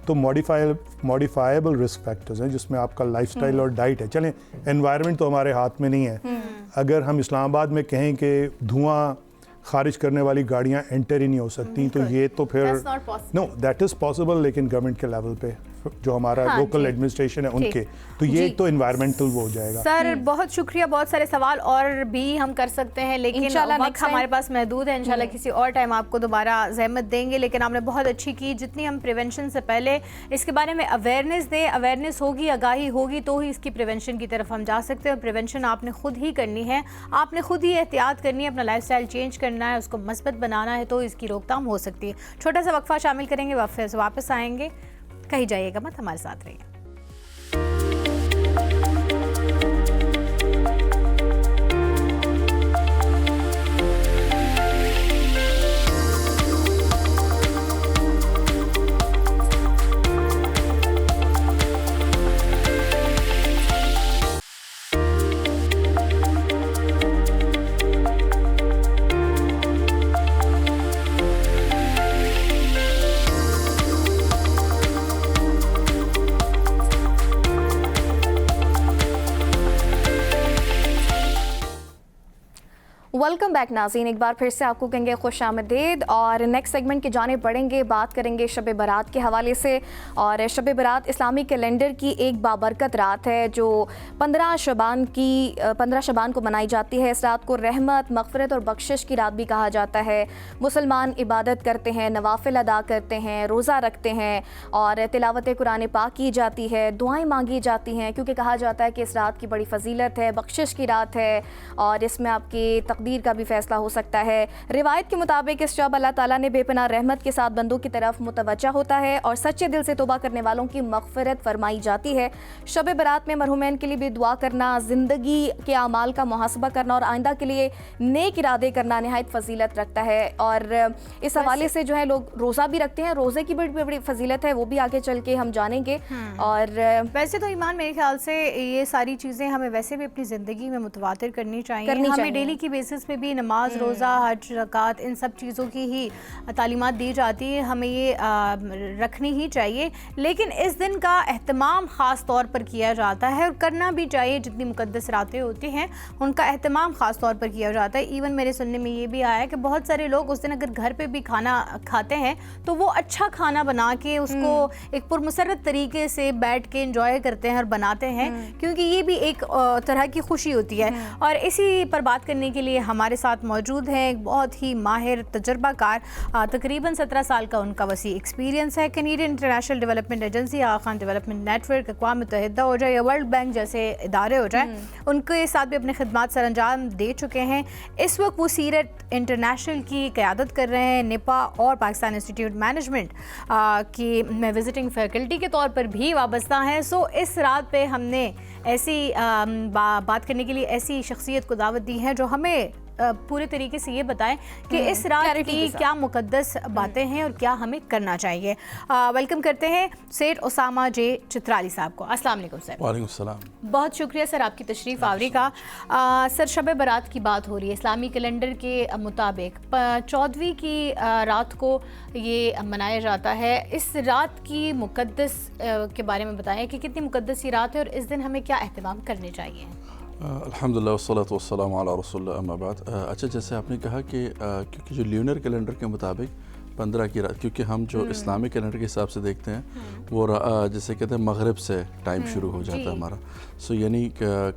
تو موڈیفائیبل رسک فیکٹرز ہیں, جس میں آپ کا لائف سٹائل اور ڈائٹ ہے. چلیں انوائرمنٹ تو ہمارے ہاتھ میں نہیں ہے, اگر ہم اسلام آباد میں کہیں کہ دھواں خارج کرنے والی گاڑیاں انٹر ہی نہیں ہو سکتی, تو یہ تو پھر نو دیٹ از پاسبل, لیکن گورنمنٹ کے لیول پہ جو ہمارا لوکل ایڈمنسٹریشن ہے ان کے, تو یہ تو انوائرمنٹل وہ ہو جائے گا. سر بہت شکریہ, بہت سارے سوال اور بھی ہم کر سکتے ہیں لیکن وقت ہمارے پاس محدود ہے. انشاءاللہ کسی اور ٹائم آپ کو دوبارہ زحمت دیں گے, لیکن آپ نے بہت اچھی کی. جتنی ہم پریونشن سے پہلے اس کے بارے میں اویئرنیس دیں, اویئرنیس ہوگی, آگاہی ہوگی تو ہی اس کی پریونشن کی طرف ہم جا سکتے ہیں. اور پریونشن آپ نے خود ہی کرنی ہے, آپ نے خود ہی احتیاط کرنی ہے, اپنا لائف سٹائل چینج کرنا ہے, اس کو مثبت بنانا ہے, تو اس کی روک تھام ہو سکتی ہے. چھوٹا سا وقفہ شامل کریں گے, وقفے سے واپس آئیں گے. کہیں جائیے گا مت, ہمارے ساتھ رہیے. ویلکم بیک ناظرین, ایک بار پھر سے آپ کو کہیں گے خوش آمدید. اور نیکسٹ سیگمنٹ کی جانب بڑھیں گے, بات کریں گے شب برات کے حوالے سے. اور شب برات اسلامی کیلنڈر کی ایک بابرکت رات ہے جو 15 شعبان کو منائی جاتی ہے. اس رات کو رحمت, مغفرت اور بخشش کی رات بھی کہا جاتا ہے. مسلمان عبادت کرتے ہیں, نوافل ادا کرتے ہیں, روزہ رکھتے ہیں اور تلاوت قرآن پاک کی جاتی ہے, دعائیں مانگی جاتی ہیں, کیونکہ کہا جاتا ہے کہ اس رات کی بڑی فضیلت ہے, بخشش کی رات ہے اور اس میں آپ کی تقدیر کا بھی فیصلہ ہو سکتا ہے. روایت کے مطابق اس شب اللہ تعالیٰ نے بے پناہ رحمت کے ساتھ بندوں کی طرف متوجہ ہوتا ہے اور سچے دل سے توبہ کرنے والوں کی مغفرت فرمائی جاتی ہے. شب برات میں مرحومین کے لیے بھی دعا کرنا, زندگی کے اعمال کا محاسبہ کرنا اور آئندہ کے لیے نیک ارادے کرنا نہایت فضیلت رکھتا ہے. اور اس حوالے سے جو ہے لوگ روزہ بھی رکھتے ہیں, روزے کی بڑی فضیلت ہے, وہ بھی آگے چل کے ہم جانیں گے. اور ویسے تو ایمان میرے خیال سے یہ ساری چیزیں ہمیں ویسے بھی اپنی زندگی میں متواتر کرنی چاہیے. ہمیں ڈیلی کی بیسس پہ بھی نماز, روزہ, حج, زکوٰۃ, ان سب چیزوں کی ہی تعلیمات دی جاتی ہے, ہمیں یہ رکھنی ہی چاہیے. لیکن اس دن کا اہتمام خاص طور پر کیا جاتا ہے اور کرنا بھی چاہیے. جتنی مقدس راتیں ہوتی ہیں ان کا اہتمام خاص طور پر کیا جاتا ہے. ایون میرے سننے میں یہ بھی آیا ہے کہ بہت سارے لوگ اس دن اگر گھر پہ بھی کھانا کھاتے ہیں تو وہ اچھا کھانا بنا کے اس کو ایک پرمسرت طریقے سے بیٹھ کے انجوائے کرتے ہیں اور بناتے ہیں, کیونکہ یہ بھی ایک طرح کی خوشی ہوتی ہے. اور اسی پر بات کرنے کے لیے ہمارے ساتھ موجود ہیں ایک بہت ہی ماہر تجربہ کار, تقریباً 17 سال کا ان کا وسیع ایکسپیرینس ہے. کینیڈین انٹرنیشنل ڈیولپمنٹ ایجنسی, آغا خان ڈیولپمنٹ نیٹ ورک, اقوام متحدہ ہو جائے یا ورلڈ بینک جیسے ادارے ہو جائیں, ان کے ساتھ بھی اپنے خدمات سر انجام دے چکے ہیں. اس وقت وہ سیرت انٹرنیشنل کی قیادت کر رہے ہیں, نپا اور پاکستان انسٹیٹیوٹ مینجمنٹ کی میں وزٹنگ فیکلٹی کے طور پر بھی وابستہ ہیں. سو اس رات پہ ہم نے ایسی بات کرنے کے لیے ایسی شخصیت کو دعوت دی ہے جو ہمیں پورے طریقے سے یہ بتائیں کہ اس رات کی کیا مقدس باتیں ہیں اور کیا ہمیں کرنا چاہیے. ویلکم کرتے ہیں سیٹ اسامہ جے چترالی صاحب کو. السلام علیکم سر. وعلیکم السلام. بہت شکریہ سر آپ کی تشریف آوری کا. سر شب برات کی بات ہو رہی ہے, اسلامی کیلنڈر کے مطابق 14ویں کی رات کو یہ منایا جاتا ہے. اس رات کی مقدس کے بارے میں بتائیں کہ کتنی مقدس یہ رات ہے اور اس دن ہمیں کیا اہتمام کرنے چاہیے. الحمدللہ والصلاۃ والسلام علی رسول اللہ, اما بعد. اچھا, جیسے آپ نے کہا کہ کیونکہ جو لیونر کیلنڈر کے مطابق 15 کی رات، کیونکہ ہم جو اسلامی کیلنڈر کے حساب سے دیکھتے ہیں وہ جیسے کہتے ہیں مغرب سے ٹائم شروع ہو جاتا ہے ہمارا. سو یعنی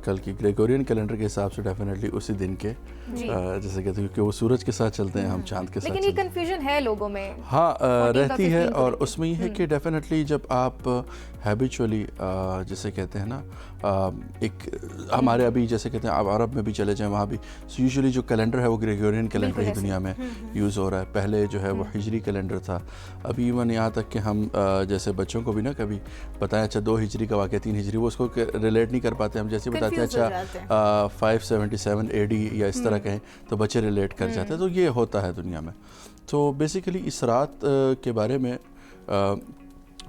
کل کی گریگورین کیلنڈر کے حساب سے ڈیفینیٹلی اسی دن کے جیسے کہتے ہیں، کیونکہ وہ سورج کے ساتھ چلتے ہیں، ہم چاند کے ساتھ. لیکن یہ کنفیوژن ہے لوگوں میں. ہاں رہتی ہے، اور اس میں یہ ہے کہ ڈیفینیٹلی جب آپ ہیبیچولی جیسے کہتے ہیں نا ایک ہمارے ابھی جیسے کہتے ہیں آپ عرب میں بھی چلے جائیں وہاں بھی یوزلی جو کیلنڈر ہے وہ گریگورین کیلنڈر ہی دنیا میں یوز ہو رہا ہے. پہلے جو ہے وہ ہجری کیلنڈر تھا. ابھی ایون یہاں تک کہ ہم جیسے بچوں کو بھی نا کبھی بتائیں اچھا 2 ہجری کا واقعہ 3 ہجری، وہ اس کو ریلیٹ نہیں کر پاتے. ہم جیسے بتاتے ہیں اچھا 577 AD یا اس طرح کہیں تو بچے ریلیٹ کر جاتے ہیں. تو یہ ہوتا ہے دنیا میں. تو بیسیکلی اس رات کے بارے میں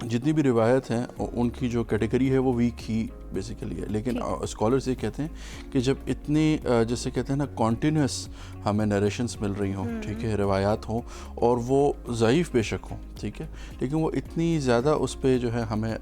جتنی بھی روایت ہیں ان کی جو کیٹیگری ہے وہ ویک ہی بیسیکلی ہے. لیکن اسکالرز یہ کہتے ہیں کہ جب اتنی جیسے کہتے ہیں نا کنٹینیوس ہمیں نریشنز مل رہی ہوں، ٹھیک ہے، روایات ہوں اور وہ ضعیف بے شک ہوں، ٹھیک ہے، لیکن وہ اتنی زیادہ اس پہ جو ہے ہمیں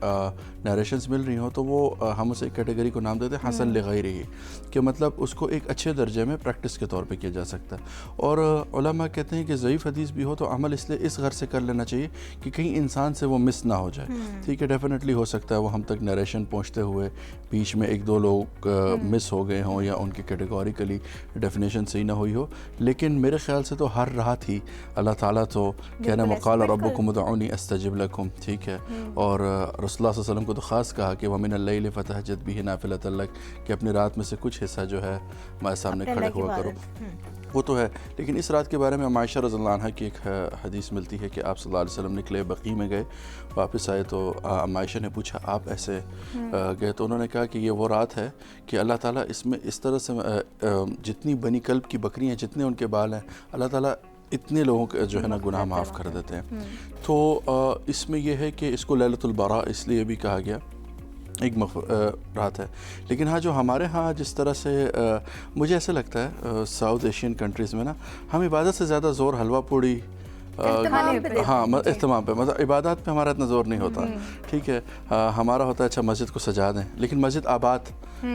نریشنز مل رہی ہوں تو وہ ہم اسے ایک کیٹیگری کو نام دیتے ہیں حسن لغیرہ، کہ مطلب اس کو ایک اچھے درجے میں پریکٹس کے طور پہ کیا جا سکتا ہے. اور علماء کہتے ہیں کہ ضعیف حدیث بھی ہو تو عمل اس لیے اس غرض سے کر لینا چاہیے کہ کہیں انسان سے وہ مس نہ ہو جائے. ٹھیک ہے، ڈیفینیٹلی ہو سکتا ہے وہ ہم تک نریشن پہنچتے ہوئے بیچ میں 1-2 لوگ مس ہو گئے ہوں یا ان کی کیٹیگوریکلی ڈیفینیشن صحیح نہ ہوئی ہو. لیکن میرے خیال سے تو ہر رات ہی اللہ تعالیٰ تو کہنا وقال ربکم ادعونی استجب لکم، ٹھیک ہے، اور رسول اللہ صلی اللہ علیہ وسلم کو تو خاص کہا کہ وَمِنَ اللَّيْلِ فَتَهَجَّدْ بِهِ نَافِلَةً لَكَ، کہ اپنی رات میں سے کچھ حصہ جو ہے ہمارے سامنے کھڑے ہوا کرو. وہ تو ہے. لیکن اس رات کے بارے میں عائشہ رضی اللہ عنہ کی ایک حدیث ملتی ہے کہ آپ صلی اللہ علیہ وسلم نکلے، بقیع میں گئے، واپس آئے تو عائشہ نے پوچھا آپ ایسے گئے؟ تو انہوں نے کہا کہ یہ وہ رات ہے کہ اللہ تعالیٰ اس میں اس طرح سے جتنی بنی کلب کی بکریاں جتنے ان کے بال ہیں اللہ تعالیٰ اتنے لوگوں کے جو ہے نا گناہ معاف کر دیتے ہیں. تو اس میں یہ ہے کہ اس کو لیلۃ البراء اس لیے بھی کہا گیا، ایک رات ہے. لیکن ہاں جو ہمارے ہاں جس طرح سے مجھے ایسا لگتا ہے ساؤتھ ایشین کنٹریز میں نا ہم عبادت سے زیادہ زور حلوہ پوڑی ہاں اہتمام پہ، مطلب عبادات پہ ہمارا اتنا زور نہیں ہوتا، ٹھیک ہے. ہمارا ہوتا ہے اچھا مسجد کو سجا دیں، لیکن مسجد آباد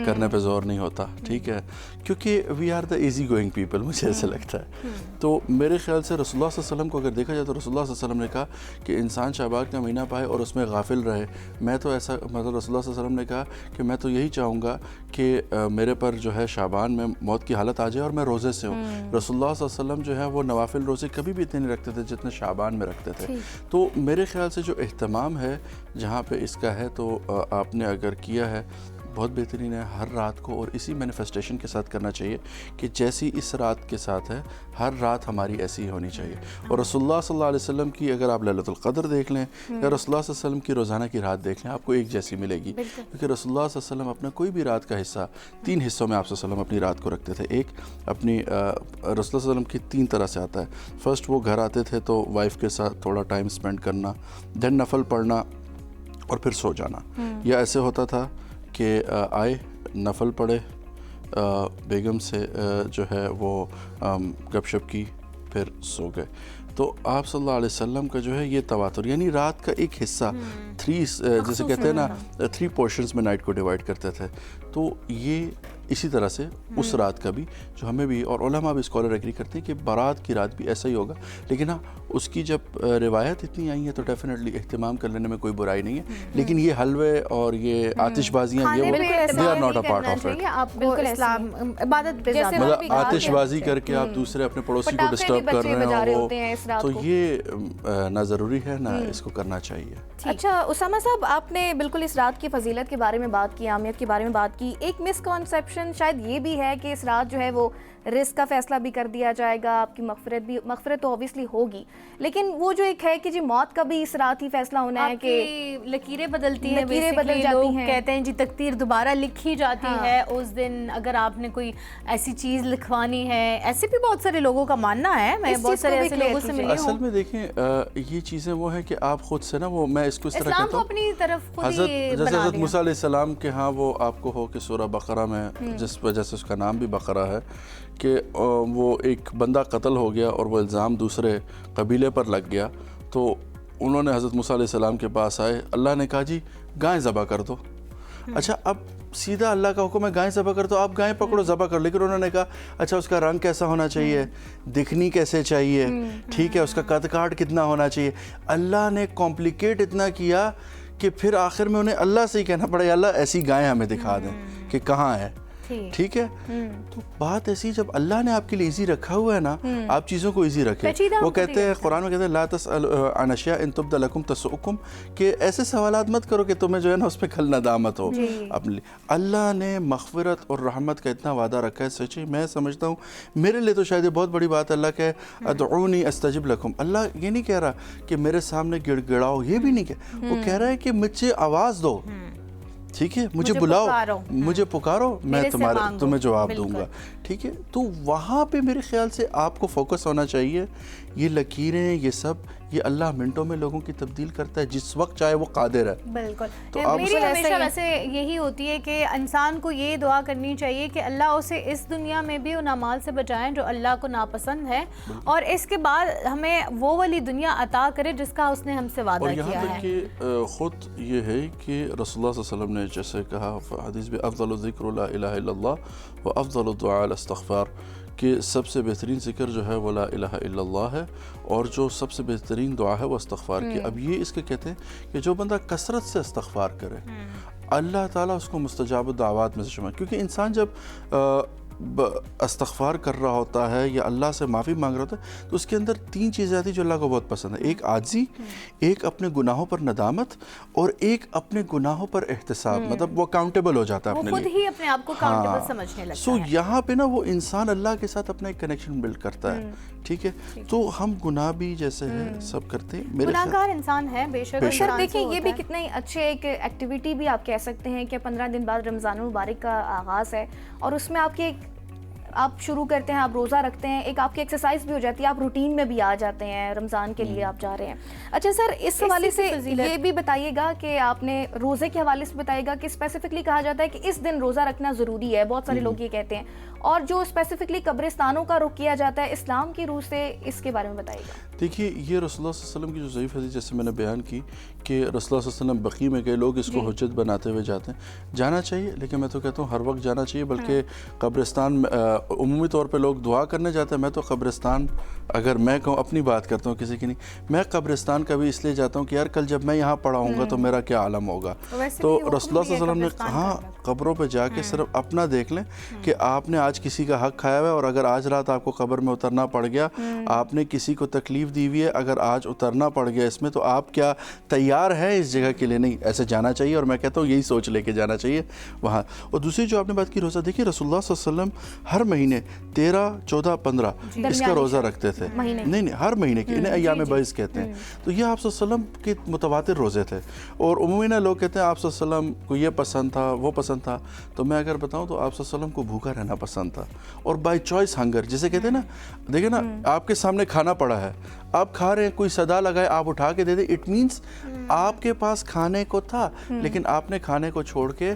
کرنے پہ زور نہیں ہوتا، ٹھیک ہے، کیونکہ we are the easy going people, مجھے ایسا لگتا ہے. تو میرے خیال سے رسول اللہ صلی اللہ علیہ وسلم کو اگر دیکھا جائے تو رسول اللہ صلی اللہ علیہ وسلم نے کہا کہ انسان شعبان کا مہینہ پائے اور اس میں غافل رہے. میں تو ایسا مطلب رسول اللہ صلی اللہ علیہ وسلم نے کہا کہ میں تو یہی چاہوں گا کہ میرے پر جو ہے شعبان میں موت کی حالت آ جائے اور میں روزے سے ہوں. رسول اللہ صلی اللہ علیہ وسلم جو ہے وہ نوافل روزے کبھی بھی اتنے نہیں رکھتے تھے جتنے شعبان میں رکھتے تھے. تو میرے خیال سے جو اہتمام ہے جہاں پہ اس کا ہے تو آپ نے اگر کیا ہے بہت بہترین ہے. ہر رات کو اور اسی مینیفیسٹیشن کے ساتھ کرنا چاہیے کہ جیسی اس رات کے ساتھ ہے ہر رات ہماری ایسی ہی ہونی چاہیے. اور رسول اللہ صلی اللہ علیہ وسلم کی اگر آپ لیلۃ القدر دیکھ لیں یا رسول اللہ صلی اللہ علیہ وسلم کی روزانہ کی رات دیکھ لیں آپ کو ایک جیسی ملے گی، کیونکہ رسول اللہ صلی اللہ علیہ وسلم اپنا کوئی بھی رات کا حصہ 3 حصوں میں آپ صلی اللہ علیہ وسلم اپنی رات کو رکھتے تھے. ایک اپنی رسول اللہ صلی اللہ علیہ وسلم کی 3 طرح سے آتا ہے. فرسٹ وہ گھر آتے تھے تو وائف کے ساتھ تھوڑا ٹائم اسپینڈ کرنا، دین نفل پڑھنا اور پھر سو جانا. یا ایسے ہوتا تھا کہ آئے نفل پڑھے، بیگم سے جو ہے وہ گپ شپ کی، پھر سو گئے. تو آپ صلی اللہ علیہ وسلم کا جو ہے یہ تواتر، یعنی رات کا ایک حصہ 3 جیسے کہتے ہیں نا 3 پورشنز میں نائٹ کو ڈیوائڈ کرتے تھے. تو یہ اسی طرح سے اس رات کا بھی جو ہمیں بھی، اور علماء بھی اسکالر ایگری کرتے ہیں کہ بارات کی رات بھی ایسا ہی ہوگا. لیکن ہاں اس کی جب روایت اتنی آئی ہیں تو ڈیفینیٹلی اہتمام کر لینے میں کوئی برائی نہیں ہے. لیکن یہ حلوے اور یہ آتش بازیاں یہ they are not a part of it. آپ کو اسلام عبادت پہ زیادہ مطلب آتش بازی کر کے آپ دوسرے اپنے پڑوسی کو ڈسٹرب کر رہے ہو تو یہ نہ ضروری ہے نہ اس کو کرنا چاہیے. اچھا اسامہ صاحب، آپ نے بالکل اس رات کی فضیلت کے بارے میں بات کی، اہمیت کے بارے میں بات کی. ایک مسکنسیپشن شاید یہ بھی ہے کہ اس رات جو ہے وہ رزق کا فیصلہ بھی کر دیا جائے گا، آپ کی مغفرت تو اوبیسلی ہوگی، لیکن وہ جو ایک ہے کہ جی موت کا بھی اس رات ہی فیصلہ ہونا ہے کہ لکیریں بدلتی ہیں، لکیریں بدل جاتی ہیں. کہتے ہیں جی تقدیر دوبارہ لکھی جاتی ہے اس دن. اگر آپ نے کوئی ایسی چیز لکھوانی ہے، ایسے بھی بہت سارے لوگوں کا ماننا ہے، میں بہت سارے ایسے لوگوں سے ملی ہوں. اصل میں دیکھیں یہ چیزیں وہ ہیں کہ آپ خود سے نا وہ میں اس کو اس طرح کہتا ہوں، اسلام کو اپنی طرف خود حضرت ہی جیسے بنا حضرت دیا. موسیٰ علیہ السلام کے ہاں وہ آپ کو ہو کہ سورہ بقرہ میں جس وجہ سے اس کا نام بھی بقرہ ہے کہ وہ ایک بندہ قتل ہو گیا اور وہ الزام دوسرے قبیلے پر لگ گیا. تو انہوں نے حضرت موسیٰ علیہ السلام کے پاس آئے، اللہ نے کہا جی گائے ذبح کر دو. اچھا اب سیدھا اللہ کا حکم ہے گائے ذبح کر، تو آپ گائے پکڑو ذبح کرو، لیکن انہوں نے کہا اچھا اس کا رنگ کیسا ہونا چاہیے، دکھنی کیسے چاہیے، ٹھیک ہے، اس کا قد کاٹ کتنا ہونا چاہیے. اللہ نے کمپلیکیٹ اتنا کیا کہ پھر آخر میں انہیں اللہ سے ہی کہنا پڑا اللہ ایسی گائے ہمیں دکھا دیں کہ کہاں ہے. ٹھیک ہے، تو بات ایسی جب اللہ نے آپ کے لیے ایزی رکھا ہوا ہے نا، آپ چیزوں کو ایزی رکھیں. وہ کہتے ہیں قرآن میں کہتے ہیں لا تسألوا عن اشیاء ان تبد لکم تسؤکم، کہ ایسے سوالات مت کرو کہ تمہیں جو ہے نا اس پہ کل ندامت ہو. اپنے اللہ نے مغفرت اور رحمت کا اتنا وعدہ رکھا ہے. سچی میں سمجھتا ہوں میرے لیے تو شاید یہ بہت بڑی بات ہے. اللہ کہ ادعونی استجب لکم، اللہ یہ نہیں کہہ رہا کہ میرے سامنے گڑ گڑاؤ، یہ بھی نہیں کہہ، وہ کہہ رہا ہے کہ مجھ سے آواز دو، ٹھیک ہے، مجھے بلاؤ، مجھے پکارو، میں تمہیں جواب دوں گا. ٹھیک ہے، تو وہاں پہ میرے خیال سے آپ کو فوکس ہونا چاہیے. یہ لکیریں، یہ سب، یہ اللہ منٹوں میں لوگوں کی تبدیل کرتا ہے جس وقت چاہے وہ قادر ہے. بالکل. تو میری ہمیشہ ویسے یہی ہوتی ہے کہ انسان کو یہ دعا کرنی چاہیے کہ اللہ اسے اس دنیا میں بھی ان اعمال سے بچائیں جو اللہ کو ناپسند ہے، اور اس کے بعد ہمیں وہ والی دنیا عطا کرے جس کا اس نے ہم سے وعدہ کیا ہے. اور یہاں تک کہ خود یہ ہے کہ رسول اللہ صلی اللہ علیہ وسلم نے جیسے کہا حدیث میں افضل الذکر لا الہ الا اللہ و افضل الدعاء الاستغفار، کہ سب سے بہترین ذکر جو ہے وہ لا الہ الا اللہ ہے، اور جو سب سے بہترین دعا ہے وہ استغفار کی. اب یہ اس کے کہتے ہیں کہ جو بندہ کثرت سے استغفار کرے اللہ تعالیٰ اس کو مستجاب الدعوات میں سے شمار، کیونکہ انسان جب استغفار کر رہا ہوتا ہے یا اللہ سے معافی مانگ رہا ہوتا ہے تو اس کے اندر 3 چیزیں آتی ہیں جو اللہ کو بہت پسند ہے. ایک عاجزی، ایک اپنے گناہوں پر ندامت، اور ایک اپنے گناہوں پر احتساب. مطلب وہ اکاؤنٹیبل ہو جاتا ہے اپنے لیے، وہ خود ہی اپنے آپ کو اکاؤنٹیبل سمجھنے لگتا ہے. سو یہاں پہ نا وہ انسان اللہ کے ساتھ اپنا ایک کنیکشن بلڈ کرتا ہے. ٹھیک ہے، تو ہم گناہ بھی جیسے ہے سب کرتے ہیں، گناہگار انسان ہے بے شک. سر دیکھیں یہ بھی کتنے اچھے ایک ایکٹیویٹی بھی آپ کہہ سکتے ہیں کہ 15 دن بعد رمضان المبارک کا آغاز ہے، اور اس میں آپ کی آپ شروع کرتے ہیں، آپ روزہ رکھتے ہیں، ایک آپ کی ایکسرسائز بھی ہو جاتی ہے، آپ روٹین میں بھی آ جاتے ہیں، رمضان کے لیے آپ جا رہے ہیں. اچھا سر، اس حوالے سے یہ بھی بتائیے گا کہ آپ نے روزے کے حوالے سے بتائیے گا کہ اسپیسیفکلی کہا جاتا ہے کہ اس دن روزہ رکھنا ضروری ہے، بہت سارے لوگ یہ کہتے ہیں، اور جو اسپیسیفکلی قبرستانوں کا رخ کیا جاتا ہے اسلام کی روح سے، اس کے بارے میں بتائیے گا. دیکھیے یہ رسول اللہ صلی اللہ علیہ وسلم کی جو ضعیف حدیث جیسے میں نے بیان کی کہ رسول اللہ صلی اللہ علیہ وسلم بقیع میں گئے، لوگ اس کو حجت بناتے ہوئے جاتے ہیں. جانا چاہیے، لیکن میں تو کہتا ہوں ہر وقت جانا چاہیے، بلکہ قبرستان میں عمومی طور پہ لوگ دعا کرنے جاتے ہیں. میں تو قبرستان، اگر میں کہوں اپنی بات کرتا ہوں کسی کی نہیں، میں قبرستان کا بھی اس لیے جاتا ہوں کہ یار کل جب میں یہاں پڑا ہوں گا تو میرا کیا عالم ہوگا. تو رسول اللہ صلی اللہ علیہ وسلم نے ہاں قبروں پہ جا کے صرف اپنا دیکھ لیں کہ آپ نے آج کسی کا حق کھایا ہوا ہے، اور اگر آج رات آپ کو قبر میں اترنا پڑ گیا، آپ نے کسی کو تکلیف دی ہوئی ہے، اگر آج اترنا پڑ گیا اس میں، تو آپ کیا تیار ہیں اس جگہ کے لیے؟ نہیں، ایسے جانا چاہیے. اور میں کہتا ہوں یہی سوچ لے کے جانا چاہیے وہاں. اور دوسری جو آپ نے بات کی روزہ، دیکھیے رسول اللہ صلی اللہ علیہ وسلم ہر مہینے 13، 14، 15 اس کا روزہ رکھتے تھے. نہیں ہر مہینے کے، انہیں ایام بعض کہتے ہیں. تو یہ آپ صلی اللہ علیہ وسلم کے متواتر روزے تھے. اور عموماً لوگ کہتے ہیں آپ صلی اللہ علیہ وسلم کو یہ پسند تھا، وہ پسند تھا. تو میں اگر بتاؤں تو آپ صلی اللہ علیہ وسلم کو بھوکا رہنا پسند تھا، اور بائی چوائس ہنگر جسے کہتے ہیں نا. دیکھیں نا، آپ کے سامنے کھانا پڑا ہے، آپ کھا رہے ہیں، کوئی صدا لگائے آپ اٹھا کے دے دیں، اٹ مینس آپ کے پاس کھانے کو تھا لیکن آپ نے کھانے کو چھوڑ کے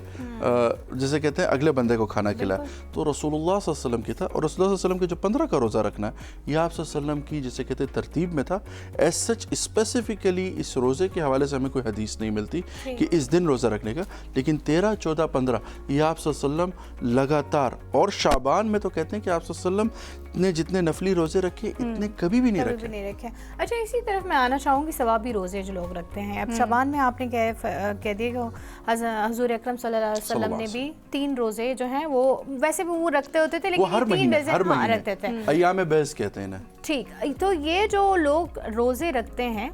جسے کہتے ہیں اگلے بندے کو کھانا کھلایا. تو رسول اللہ صلی اللہ علیہ وسلم کی تھا. اور رسول اللہ صلی اللہ علیہ وسلم کے جو 15 کا روزہ رکھنا ہے یہ آپ صلی اللہ علیہ وسلم کی جسے کہتے ہیں ترتیب میں تھا. ایز سچ اسپیسیفکلی اس روزے کے حوالے سے ہمیں کوئی حدیث نہیں ملتی کہ اس دن روزہ رکھنے کا، لیکن 13، 14، 15 یہ آپ صلی اللہ علیہ وسلم لگاتار. اور شعبان میں تو کہتے ہیں کہ آپ صلی اللہ علیہ وسلم نے جتنے نفلی روزے رکھے اتنے کبھی بھی نہیں رکھے. اچھا، اسی طرف میں آنا چاہوں گی ثوابی روزے جو لوگ رکھتے ہیں. اب شعبان میں آپ نے کہہ دیا کہ حضور اکرم صلی اللہ علیہ وسلم نے بھی 3 روزے جو ہیں وہ ویسے بھی وہ رکھتے ہوتے تھے، لیکن ہر مہینے رکھتے تھے، ایام بعض کہتے ہیں نا. ٹھیک. تو یہ جو لوگ روزے رکھتے ہیں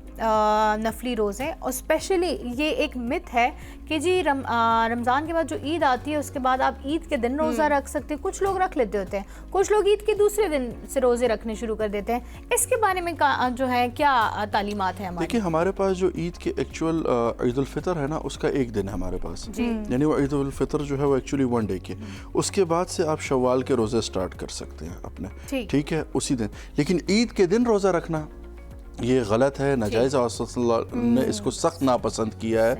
نفلی روزے، اور اسپیشلی یہ ایک مت ہے کہ جی رمضان کے بعد جو عید آتی ہے اس کے بعد آپ عید کے دن روزہ رکھ سکتے ہیں. کچھ لوگ رکھ لیتے ہوتے ہیں، کچھ لوگ عید کے دوسرے دن سے روزے رکھنے شروع کر دیتے ہیں. اس کے بارے میں جو ہے کیا تعلیمات ہیں ہماری؟ دیکھیں ہمارے پاس جو عید کے ایکچوئل عید الفطر ہے نا، اس کا ایک دن ہے ہمارے پاس، یعنی وہ عید الفطر جو ہے وہ ایکچولی 1 ڈے کی. اس کے بعد سے آپ شوال کے روزے سٹارٹ کر سکتے ہیں اپنے، ٹھیک ہے، اسی دن. لیکن عید کے دن روزہ رکھنا یہ غلط ہے، ناجائز ہے، اور صلی اللہ علیہ وسلم نے اس کو سخت ناپسند کیا ہے.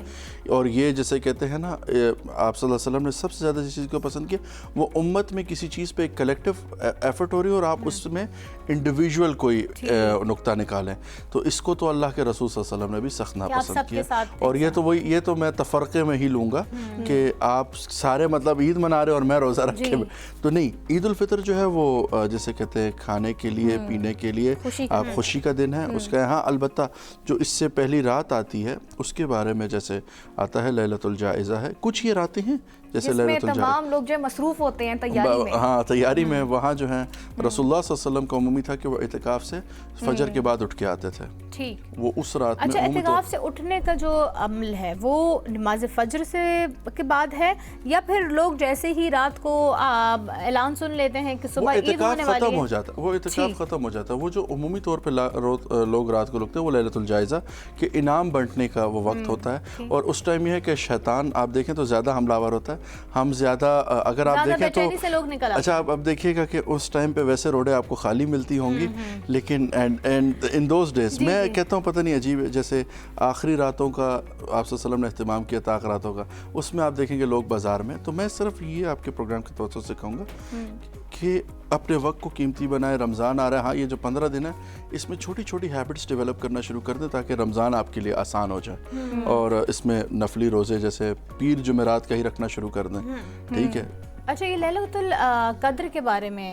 اور یہ جیسے کہتے ہیں نا آپ صلی اللہ علیہ وسلم نے سب سے زیادہ جس چیز کو پسند کیا وہ امت میں کسی چیز پہ ایک کلیکٹیو ایفرٹ ہو رہی ہے اور آپ اس میں انڈیویجول کوئی نقطہ نکالیں. تو اس کو تو اللہ کے رسول صلی اللہ علیہ وسلم نے بھی سخت ناپسند کیا. اور یہ تو میں تفرقے میں ہی لوں گا کہ آپ سارے مطلب عید منا رہے اور میں روزہ رکھے تو نہیں. عید الفطر جو ہے وہ جیسے کہتے ہیں کھانے کے لیے پینے کے لیے آپ خوشی کا دن ہے اس کا. ہاں البتہ جو اس سے پہلی رات آتی ہے اس کے بارے میں جیسے آتا ہے لیلۃ الجائزہ ہے. کچھ یہ راتیں ہیں جیسے جس میں تمام لوگ جو مصروف ہوتے ہیں تیاری میں. ہاں تیاری میں وہاں جو ہیں رسول اللہ صلی اللہ علیہ وسلم کا عمومی تھا کہ وہ اعتکاف سے فجر کے بعد اٹھ کے آتے تھے. ٹھیک. وہ اس رات میں اچھا اعتکاف سے اٹھنے کا جو عمل ہے وہ نماز فجر سے کے بعد ہے یا پھر لوگ جیسے ہی رات کو اعلان سن لیتے ہیں کہ صبح عید ہونے والی ہے ختم ہو جاتا ہے وہ اعتکاف ختم ہو جاتا ہے. وہ جو عمومی طور پہ لوگ رات کو لگتے ہیں وہ لیلۃ الجائزہ کہ انعام بانٹنے کا وہ وقت ہوتا ہے. اور اس ٹائم یہ ہے کہ شیطان آپ دیکھیں تو زیادہ حملہ آور ہوتا ہے. ہم زیادہ اگر آپ دیکھیں تو اچھا آپ اب دیکھیے گا کہ اس ٹائم پہ ویسے روڈیں آپ کو خالی ملتی ہوں گی لیکن ان دوز ڈیز میں کہتا ہوں پتہ نہیں عجیب جیسے آخری راتوں کا آپ صلی اللہ علیہ وسلم نے اہتمام کیا تھا راتوں کا اس میں آپ دیکھیں گے لوگ بازار میں. تو میں صرف یہ آپ کے پروگرام کے توسط سے کہوں گا کہ اپنے وقت کو قیمتی بنائے. رمضان آ رہا ہے. ہاں یہ جو 15 دن ہے اس میں چھوٹی چھوٹی ہیبٹس ڈیولپ کرنا شروع کر دیں تاکہ رمضان آپ کے لیے آسان ہو جائے. اور اس میں نفلی روزے جیسے پیر جمعرات کا ہی رکھنا شروع کر دیں. ٹھیک ہے. اچھا یہ لیلۃ القدر کے بارے میں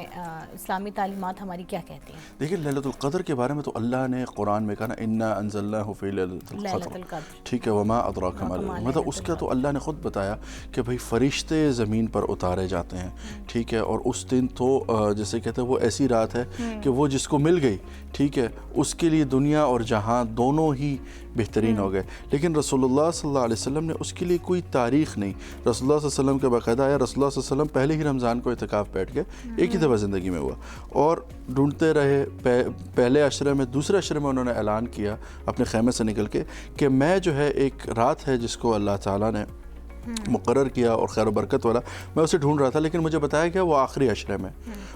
اسلامی تعلیمات ہماری کیا کہتی ہیں؟ دیکھیں لیلۃ القدر کے بارے میں تو اللہ نے قرآن میں کہا نا انا انزلناہ فی لیلۃ القدر. ٹھیک ہے. وما ادراک ما لیلۃ. مطلب اس کا تو اللہ نے خود بتایا کہ بھائی فرشتے زمین پر اتارے جاتے ہیں. ٹھیک ہے. اور اس دن تو جیسے کہتے ہیں وہ ایسی رات ہے کہ وہ جس کو مل گئی ٹھیک ہے اس کے لیے دنیا اور جہاں دونوں ہی بہترین ہو گئے. لیکن رسول اللہ صلی اللہ علیہ وسلم نے اس کے لیے کوئی تاریخ نہیں. رسول اللہ صلی اللہ علیہ وسلم کے باقاعدہ آیا. رسول اللہ صلی اللہ علیہ وسلم پہلے ہی رمضان کو اعتکاف بیٹھ گئے. ایک ہی دفعہ زندگی میں ہوا اور ڈھونڈتے رہے. پہلے عشرے میں دوسرے عشرے میں انہوں نے اعلان کیا اپنے خیمے سے نکل کے کہ میں جو ہے ایک رات ہے جس کو اللہ تعالیٰ نے مقرر کیا اور خیر و برکت والا میں اسے ڈھونڈ رہا تھا لیکن مجھے بتایا گیا وہ آخری عشرے میں.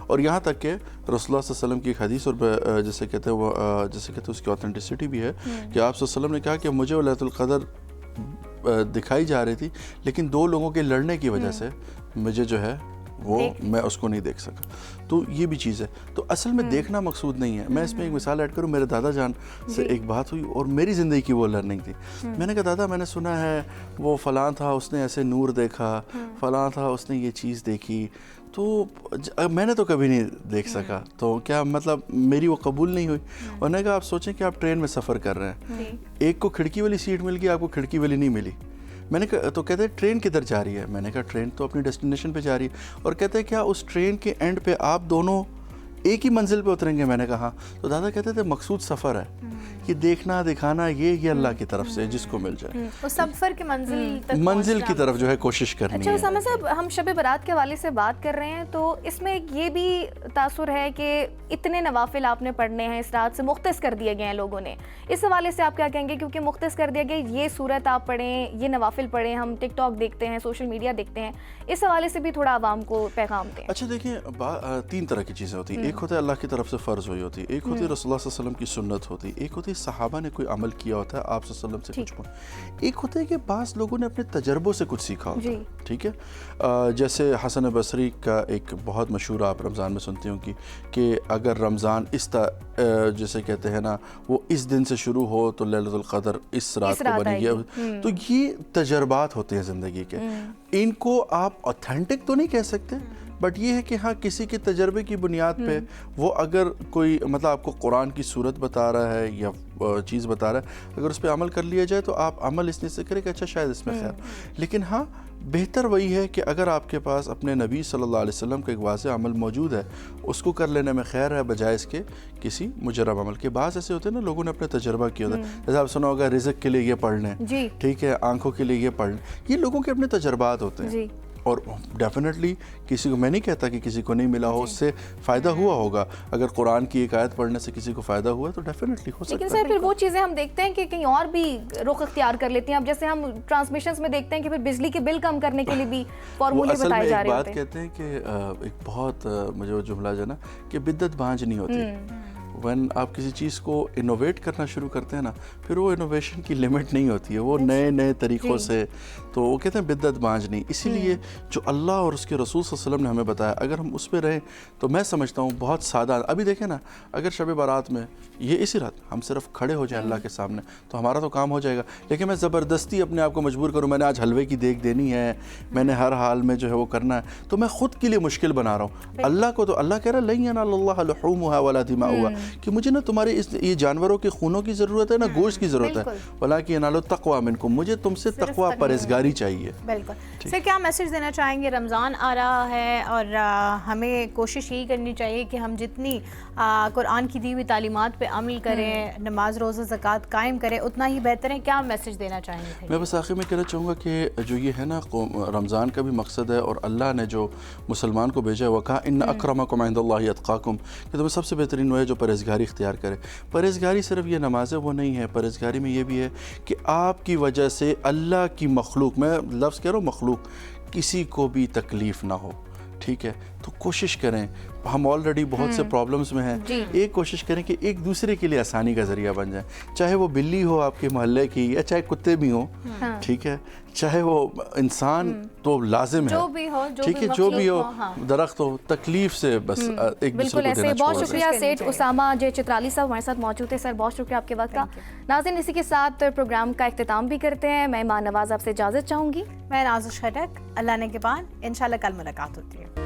اور یہاں تک کہ رسول اللہ صلی اللہ علیہ وسلم کی ایک حدیث اور جیسے کہتے ہیں وہ جیسے کہتے ہیں اس کی اوتھینٹسٹی بھی ہے کہ آپ صلی اللہ علیہ وسلم نے کہا کہ مجھے لیلۃ القدر دکھائی جا رہی تھی لیکن دو لوگوں کے لڑنے کی وجہ سے مجھے جو ہے وہ میں اس کو نہیں دیکھ سکا. تو یہ بھی چیز ہے. تو اصل میں دیکھنا مقصود نہیں ہے. میں اس میں ایک مثال ایڈ کروں. میرے دادا جان سے ایک بات ہوئی اور میری زندگی کی وہ لرننگ تھی. میں نے کہا دادا میں نے سنا ہے وہ فلاں تھا اس نے ایسے نور دیکھا فلاں تھا اس نے یہ چیز دیکھی تو میں نے تو کبھی نہیں دیکھ سکا تو کیا مطلب میری وہ قبول نہیں ہوئی. اور نے کہا آپ سوچیں کہ آپ ٹرین میں سفر کر رہے ہیں ایک کو کھڑکی والی سیٹ مل گئی آپ کو کھڑکی والی نہیں ملی. میں نے کہا تو کہتے ہیں ٹرین کدھر جا رہی ہے. میں نے کہا ٹرین تو اپنی ڈیسٹینیشن پہ جا رہی ہے. اور کہتے ہیں کیا اس ٹرین کے اینڈ پہ آپ دونوں ایک ہی منزل پہ اتریں گے. میں نے کہا تو دادا کہتے تھے مقصود سفر ہے یہ دیکھنا دکھانا یہ اللہ کی طرف سے جس کو مل جائے اس سفر کے منزل کی طرف جو ہے کوشش کرنی ہے. اچھا اسامہ صاحب ہم شب برات کے حوالے سے بات کر رہے ہیں تو اس میں یہ بھی تاثر ہے کہ اتنے نوافل آپ نے پڑھنے ہیں اس رات سے مختص کر دیے گئے ہیں لوگوں نے. اس حوالے سے آپ کیا کہیں گے کیونکہ مختص کر دیا گیا یہ صورت آپ پڑھیں یہ نوافل پڑھیں. ہم ٹک ٹاک دیکھتے ہیں سوشل میڈیا دیکھتے ہیں اس حوالے سے بھی تھوڑا عوام کو پیغام دیں. اچھا دیکھیں 3 طرح کی چیزیں ہوتی ہیں. ایک ہوتا ہے اللہ کی طرف سے فرض ہوئی ہوتی ہے. ایک ہوتی ہے رسول اللہ صلی اللہ علیہ وسلم کی سنت ہوتی ہے. ایک ہوتی ہے صحابہ نے کوئی عمل کیا ہوتا ہے آپ صلی اللہ علیہ وسلم سے کچھ. ایک ہوتا ہے کہ بعض لوگوں نے اپنے تجربوں سے کچھ سیکھا ہوتا ہے. ٹھیک ہے. جیسے حسن بصری کا ایک بہت مشہور آپ رمضان میں سنتے ہوں کہ اگر رمضان اس جیسے کہتے ہیں نا وہ اس دن سے شروع ہو تو لیلۃ القدر اس رات کو بنے گی. تو یہ تجربات ہوتے ہیں زندگی کے. ان کو آپ اوتھینٹک تو نہیں کہہ سکتے بٹ یہ ہے کہ ہاں کسی کے تجربے کی بنیاد پہ وہ اگر کوئی مطلب آپ کو قرآن کی صورت بتا رہا ہے یا چیز بتا رہا ہے اگر اس پہ عمل کر لیا جائے تو آپ عمل اس سے کریں کہ اچھا شاید اس میں خیر. لیکن ہاں بہتر وہی ہے کہ اگر آپ کے پاس اپنے نبی صلی اللہ علیہ وسلم کا ایک واضح عمل موجود ہے اس کو کر لینے میں خیر ہے بجائے اس کے کسی مجرب عمل کے. بعض ایسے ہوتے ہیں نا لوگوں نے اپنے تجربہ کیا ہوتا ہے جیسے آپ سنا ہوگا رزق کے لیے یہ پڑھ لیں ٹھیک ہے آنکھوں کے لیے یہ پڑھ لیں. یہ لوگوں کے اپنے تجربات ہوتے ہیں اور ڈیفینیٹلی کسی کو میں نہیں کہتا کہ کسی کو نہیں ملا ہو اس سے فائدہ ہوا ہوگا. اگر قرآن کی ایک آیت پڑھنے سے کسی کو فائدہ ہوا تو ڈیفینیٹلی ہو سکتا ہے. لیکن سر پھر وہ چیزیں ہم دیکھتے ہیں کہ کہیں اور بھی رخ اختیار کر لیتی ہیں. اب جیسے ہم ٹرانسمیشنز میں دیکھتے ہیں کہ پھر بجلی کے بل کم کرنے کے لیے بھی فارمولے بتائے جا رہے ہوتے ہیں. بات کہتے ہیں کہ ایک بہت مجھے وہ جملہ جو ہے نا کہ بدعت بانج نہیں ہوتی. وین آپ کسی چیز کو انوویٹ کرنا شروع کرتے ہیں نا پھر وہ انوویشن کی لمٹ نہیں ہوتی ہے, وہ نئے نئے طریقوں سے, تو وہ کہتے ہیں بدعت بانج نہیں. اسی لیے جو اللہ اور اس کے رسول صلی اللہ علیہ وسلم نے ہمیں بتایا اگر ہم اس پہ رہیں تو میں سمجھتا ہوں بہت سادہ. ابھی دیکھیں نا اگر شب بارات میں یہ اسی رات ہم صرف کھڑے ہو جائیں اللہ کے سامنے تو ہمارا تو کام ہو جائے گا, لیکن میں زبردستی اپنے آپ کو مجبور کروں میں نے آج حلوے کی دیگ دینی ہے, میں نے ہر حال میں جو ہے وہ کرنا ہے, تو میں خود کے لیے مشکل بنا رہا ہوں. اللہ کو تو اللہ کہہ رہا ہے لن ینال اللہ لحومها ولا دماؤها کہ مجھے نا تمہارے یہ جانوروں کے خونوں کی ضرورت ہے نا گوشت کی ضرورت ہے, ولکن ینال التقوی منکم مجھے تم سے تقوی پرہیزگاری چاہیے. بالکل سر, کیا میسج دینا چاہیں گے؟ رمضان آ رہا ہے اور ہمیں کوشش یہی کرنی چاہیے کہ ہم جتنی قرآن کی دی ہوئی تعلیمات پہ عمل کریں, نماز روزہ زکوٰۃ قائم کریں, اتنا ہی بہتر ہے. کیا میسج دینا چاہیں گے؟ میں بس آخر میں کہنا چاہوں گا کہ جو یہ ہے نا رمضان کا بھی مقصد ہے اور اللہ نے جو مسلمان کو بھیجا ہے وہ کہا ان اکرمکم عند اللہ اتقاکم کہ تمہیں سب سے بہترین وہ ہے جو پرہیزگاری اختیار کرے. پرہیزگاری صرف یہ نماز ہے وہ نہیں ہے, پرہیزگاری میں یہ بھی ہے کہ آپ کی وجہ سے اللہ کی مخلوق, میں لفظ کہہ رہا ہوں مخلوق, کسی کو بھی تکلیف نہ ہو. ٹھیک ہے, تو کوشش کریں, ہم آلریڈی بہت سے پرابلمز میں ہیں, ایک کوشش کریں کہ ایک دوسرے کے لیے آسانی کا ذریعہ بن جائیں, چاہے وہ بلی ہو آپ کے محلے کی یا چاہے کتے بھی ہوں, ٹھیک ہے, چاہے وہ انسان تو لازم ہے, ٹھیک ہے, جو بھی ہو, درخت ہو, تکلیف سے بس ایک دوسرے کو دینا. بہت شکریہ سیٹھ اسامہ جے چترالی صاحب ہمارے ساتھ موجود تھے. سر بہت شکریہ آپ کے وقت کا. ناظرین اسی کے ساتھ پروگرام کا اختتام بھی کرتے ہیں. میں ایمان نواز آپ سے اجازت چاہوں گی. میں نازش خٹک. اللہ نے کے بعد انشاءاللہ کل ملاقات ہوتی ہے.